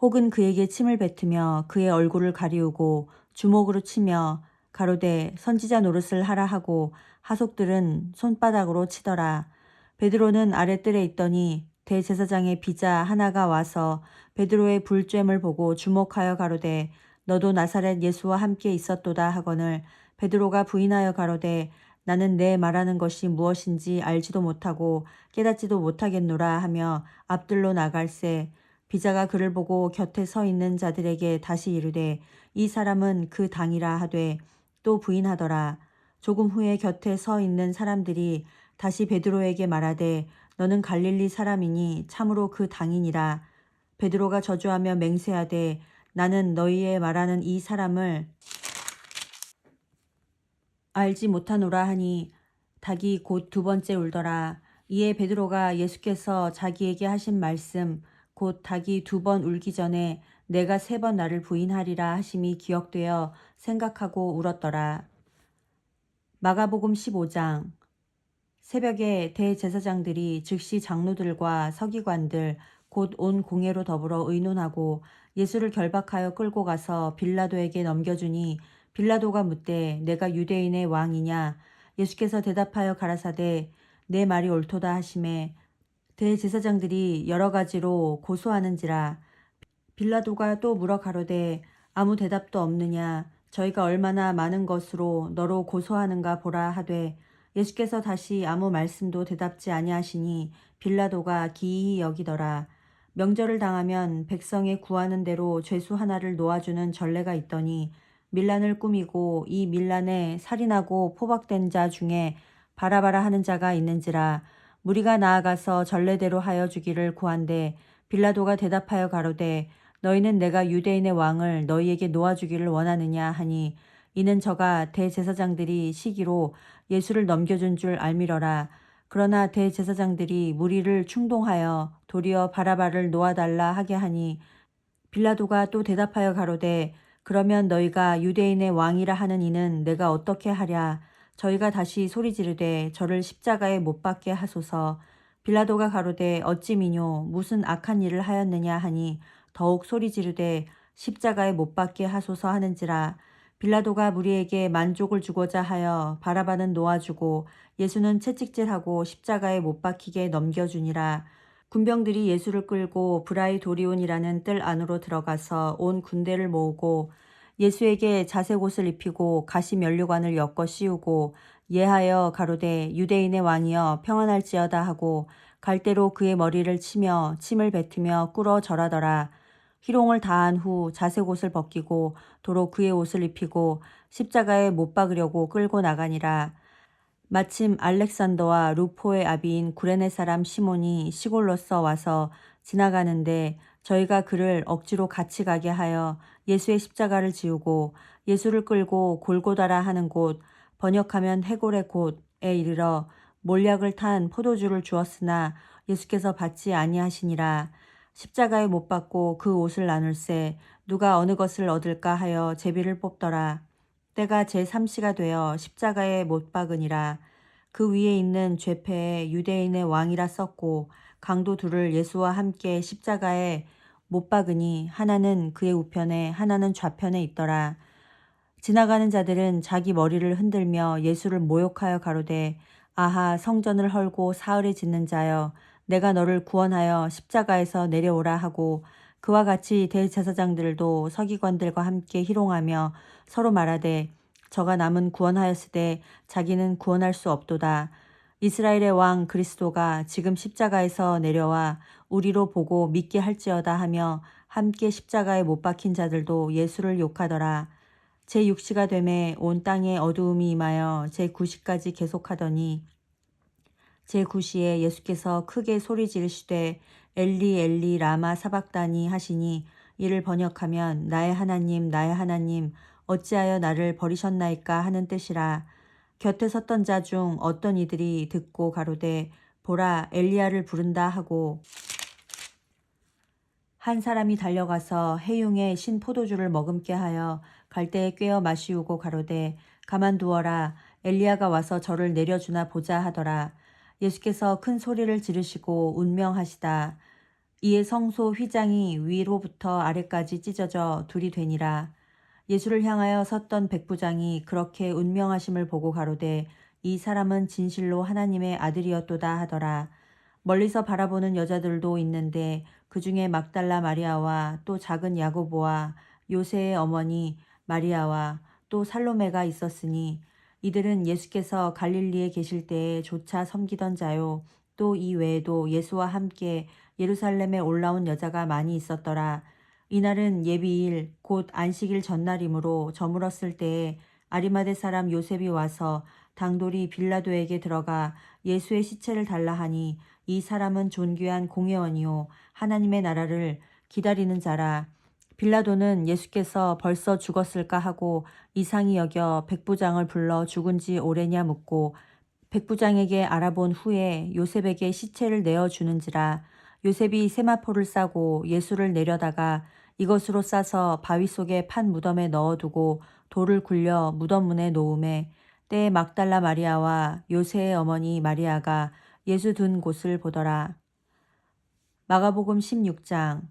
혹은 그에게 침을 뱉으며 그의 얼굴을 가리우고 주먹으로 치며 가로되 선지자 노릇을 하라 하고 하속들은 손바닥으로 치더라. 베드로는 아랫뜰에 있더니 대제사장의 비자 하나가 와서 베드로의 불쬐을 보고 주목하여 가로되 너도 나사렛 예수와 함께 있었도다 하거늘 베드로가 부인하여 가로되 나는 내 말하는 것이 무엇인지 알지도 못하고 깨닫지도 못하겠노라 하며 앞들로 나갈새 비자가 그를 보고 곁에 서 있는 자들에게 다시 이르되 이 사람은 그 당이라 하되 또 부인하더라. 조금 후에 곁에 서 있는 사람들이 다시 베드로에게 말하되 너는 갈릴리 사람이니 참으로 그 당이니라. 베드로가 저주하며 맹세하되 나는 너희의 말하는 이 사람을 알지 못하노라 하니 닭이 곧 두 번째 울더라. 이에 베드로가 예수께서 자기에게 하신 말씀 곧 닭이 두 번 울기 전에 내가 세 번 나를 부인하리라 하심이 기억되어 생각하고 울었더라. 마가복음 15장. 새벽에 대제사장들이 즉시 장로들과 서기관들 곧 온 공회로 더불어 의논하고 예수를 결박하여 끌고 가서 빌라도에게 넘겨주니 빌라도가 묻되 내가 유대인의 왕이냐. 예수께서 대답하여 가라사대 내 말이 옳도다 하시매 대제사장들이 여러 가지로 고소하는지라. 빌라도가 또 물어 가로되 아무 대답도 없느냐. 저희가 얼마나 많은 것으로 너로 고소하는가 보라 하되 예수께서 다시 아무 말씀도 대답지 아니하시니 빌라도가 기이히 여기더라. 명절을 당하면 백성에 구하는 대로 죄수 하나를 놓아주는 전례가 있더니 밀란을 꾸미고 이 밀란에 살인하고 포박된 자 중에 바라바라 하는 자가 있는지라. 무리가 나아가서 전례대로 하여 주기를 구한데 빌라도가 대답하여 가로되 너희는 내가 유대인의 왕을 너희에게 놓아주기를 원하느냐 하니 이는 저가 대제사장들이 시기로 예수를 넘겨준 줄 알미러라. 그러나 대제사장들이 무리를 충동하여 도리어 바라바를 놓아달라 하게 하니 빌라도가 또 대답하여 가로되 그러면 너희가 유대인의 왕이라 하는 이는 내가 어떻게 하랴. 저희가 다시 소리 지르되 저를 십자가에 못 박게 하소서. 빌라도가 가로되 어찌 미뇨 무슨 악한 일을 하였느냐 하니 더욱 소리 지르되 십자가에 못 박게 하소서 하는지라. 빌라도가 무리에게 만족을 주고자 하여 바라바는 놓아주고 예수는 채찍질하고 십자가에 못 박히게 넘겨주니라. 군병들이 예수를 끌고 브라이도리온이라는 뜰 안으로 들어가서 온 군대를 모으고 예수에게 자색 옷을 입히고 가시 면류관을 엮어 씌우고 예하여 가로되 유대인의 왕이여 평안할지어다 하고 갈대로 그의 머리를 치며 침을 뱉으며 꿇어 절하더라. 희롱을 다한 후 자색 옷을 벗기고 도로 그의 옷을 입히고 십자가에 못 박으려고 끌고 나가니라. 마침 알렉산더와 루포의 아비인 구레네 사람 시몬이 시골로서 와서 지나가는데 저희가 그를 억지로 같이 가게 하여 예수의 십자가를 지우고 예수를 끌고 골고다라 하는 곳, 번역하면 해골의 곳에 이르러 몰약을 탄 포도주를 주었으나 예수께서 받지 아니하시니라. 십자가에 못 박고 그 옷을 나눌세 누가 어느 것을 얻을까 하여 제비를 뽑더라. 때가 제3시가 되어 십자가에 못 박으니라. 그 위에 있는 죄패에 유대인의 왕이라 썼고 강도 둘을 예수와 함께 십자가에 못 박으니 하나는 그의 우편에 하나는 좌편에 있더라. 지나가는 자들은 자기 머리를 흔들며 예수를 모욕하여 가로되 아하 성전을 헐고 사흘에 짓는 자여 내가 너를 구원하여 십자가에서 내려오라 하고 그와 같이 대제사장들도 서기관들과 함께 희롱하며 서로 말하되 저가 남은 구원하였으되 자기는 구원할 수 없도다. 이스라엘의 왕 그리스도가 지금 십자가에서 내려와 우리로 보고 믿게 할지어다 하며 함께 십자가에 못 박힌 자들도 예수를 욕하더라. 제6시가 되매 온 땅에 어두움이 임하여 제9시까지 계속하더니 제9시에 예수께서 크게 소리 지르시되 엘리 엘리 라마 사박다니 하시니 이를 번역하면 나의 하나님 어찌하여 나를 버리셨나이까 하는 뜻이라. 곁에 섰던 자 중 어떤 이들이 듣고 가로되 보라 엘리야를 부른다 하고 한 사람이 달려가서 해용에 신 포도주를 머금게 하여 갈대에 꿰어 마시우고 가로되 가만두어라 엘리야가 와서 저를 내려주나 보자 하더라. 예수께서 큰 소리를 지르시고 운명하시다. 이에 성소 휘장이 위로부터 아래까지 찢어져 둘이 되니라. 예수를 향하여 섰던 백부장이 그렇게 운명하심을 보고 가로되 이 사람은 진실로 하나님의 아들이었도다 하더라. 멀리서 바라보는 여자들도 있는데 그 중에 막달라 마리아와 또 작은 야고보와 요새의 어머니 마리아와 또 살로메가 있었으니 이들은 예수께서 갈릴리에 계실 때에 조차 섬기던 자요. 또 이 외에도 예수와 함께 예루살렘에 올라온 여자가 많이 있었더라. 이날은 예비일 곧 안식일 전날이므로 저물었을 때에 아리마대 사람 요셉이 와서 당돌이 빌라도에게 들어가 예수의 시체를 달라 하니 이 사람은 존귀한 공회원이요 하나님의 나라를 기다리는 자라. 빌라도는 예수께서 벌써 죽었을까 하고 이상히 여겨 백부장을 불러 죽은 지 오래냐 묻고 백부장에게 알아본 후에 요셉에게 시체를 내어주는지라. 요셉이 세마포를 싸고 예수를 내려다가 이것으로 싸서 바위 속에 판 무덤에 넣어두고 돌을 굴려 무덤 문에 놓음에 때에 막달라 마리아와 요새의 어머니 마리아가 예수 둔 곳을 보더라. 마가복음 16장.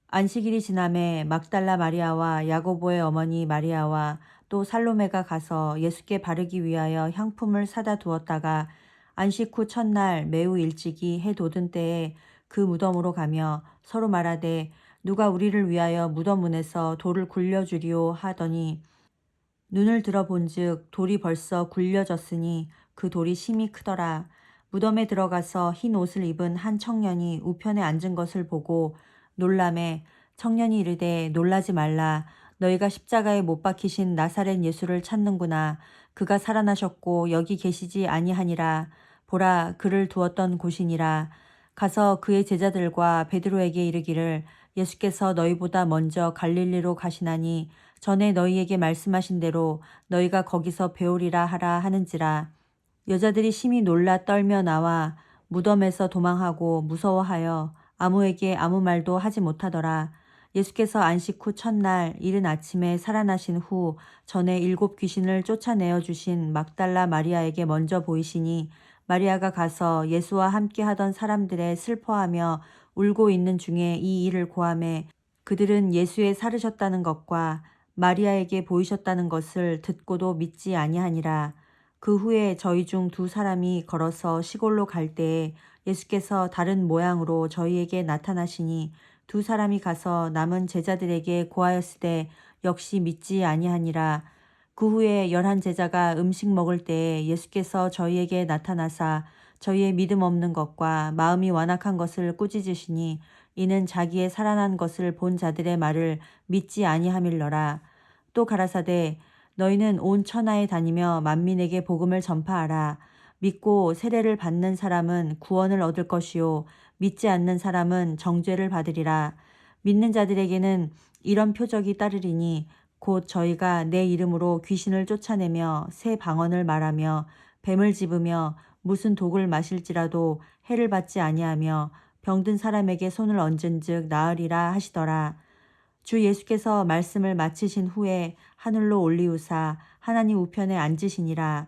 안식일이 지남에 막달라 마리아와 야고보의 어머니 마리아와 또 살로메가 가서 예수께 바르기 위하여 향품을 사다 두었다가 안식 후 첫날 매우 일찍이 해 돋은 때에 그 무덤으로 가며 서로 말하되 누가 우리를 위하여 무덤 문에서 돌을 굴려주리오 하더니 눈을 들어본즉 돌이 벌써 굴려졌으니 그 돌이 심히 크더라. 무덤에 들어가서 흰 옷을 입은 한 청년이 우편에 앉은 것을 보고 놀라매 청년이 이르되 놀라지 말라. 너희가 십자가에 못 박히신 나사렛 예수를 찾는구나. 그가 살아나셨고 여기 계시지 아니하니라. 보라 그를 두었던 곳이니라. 가서 그의 제자들과 베드로에게 이르기를 예수께서 너희보다 먼저 갈릴리로 가시나니 전에 너희에게 말씀하신 대로 너희가 거기서 배우리라 하라 하는지라. 여자들이 심히 놀라 떨며 나와 무덤에서 도망하고 무서워하여 아무에게 아무 말도 하지 못하더라. 예수께서 안식 후 첫날 이른 아침에 살아나신 후 전에 7 귀신을 쫓아내어 주신 막달라 마리아에게 먼저 보이시니 마리아가 가서 예수와 함께 하던 사람들의 슬퍼하며 울고 있는 중에 이 일을 고하매 그들은 예수의 살으셨다는 것과 마리아에게 보이셨다는 것을 듣고도 믿지 아니하니라. 그 후에 저희 중 2 사람이 걸어서 시골로 갈 때에 예수께서 다른 모양으로 저희에게 나타나시니 2 사람이 가서 남은 제자들에게 고하였으되 역시 믿지 아니하니라. 그 후에 11 제자가 음식 먹을 때에 예수께서 저희에게 나타나사 저희의 믿음 없는 것과 마음이 완악한 것을 꾸짖으시니 이는 자기의 살아난 것을 본 자들의 말을 믿지 아니함일러라. 또 가라사대 너희는 온 천하에 다니며 만민에게 복음을 전파하라. 믿고 세례를 받는 사람은 구원을 얻을 것이요 믿지 않는 사람은 정죄를 받으리라. 믿는 자들에게는 이런 표적이 따르리니 곧 저희가 내 이름으로 귀신을 쫓아내며 새 방언을 말하며 뱀을 집으며 무슨 독을 마실지라도 해를 받지 아니하며 병든 사람에게 손을 얹은즉 나으리라 하시더라. 주 예수께서 말씀을 마치신 후에 하늘로 올리우사 하나님 우편에 앉으시니라.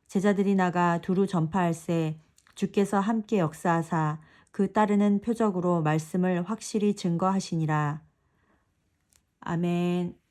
제자들이 나가 두루 전파할세 주께서 함께 역사하사 그 따르는 표적으로 말씀을 확실히 증거하시니라. 아멘.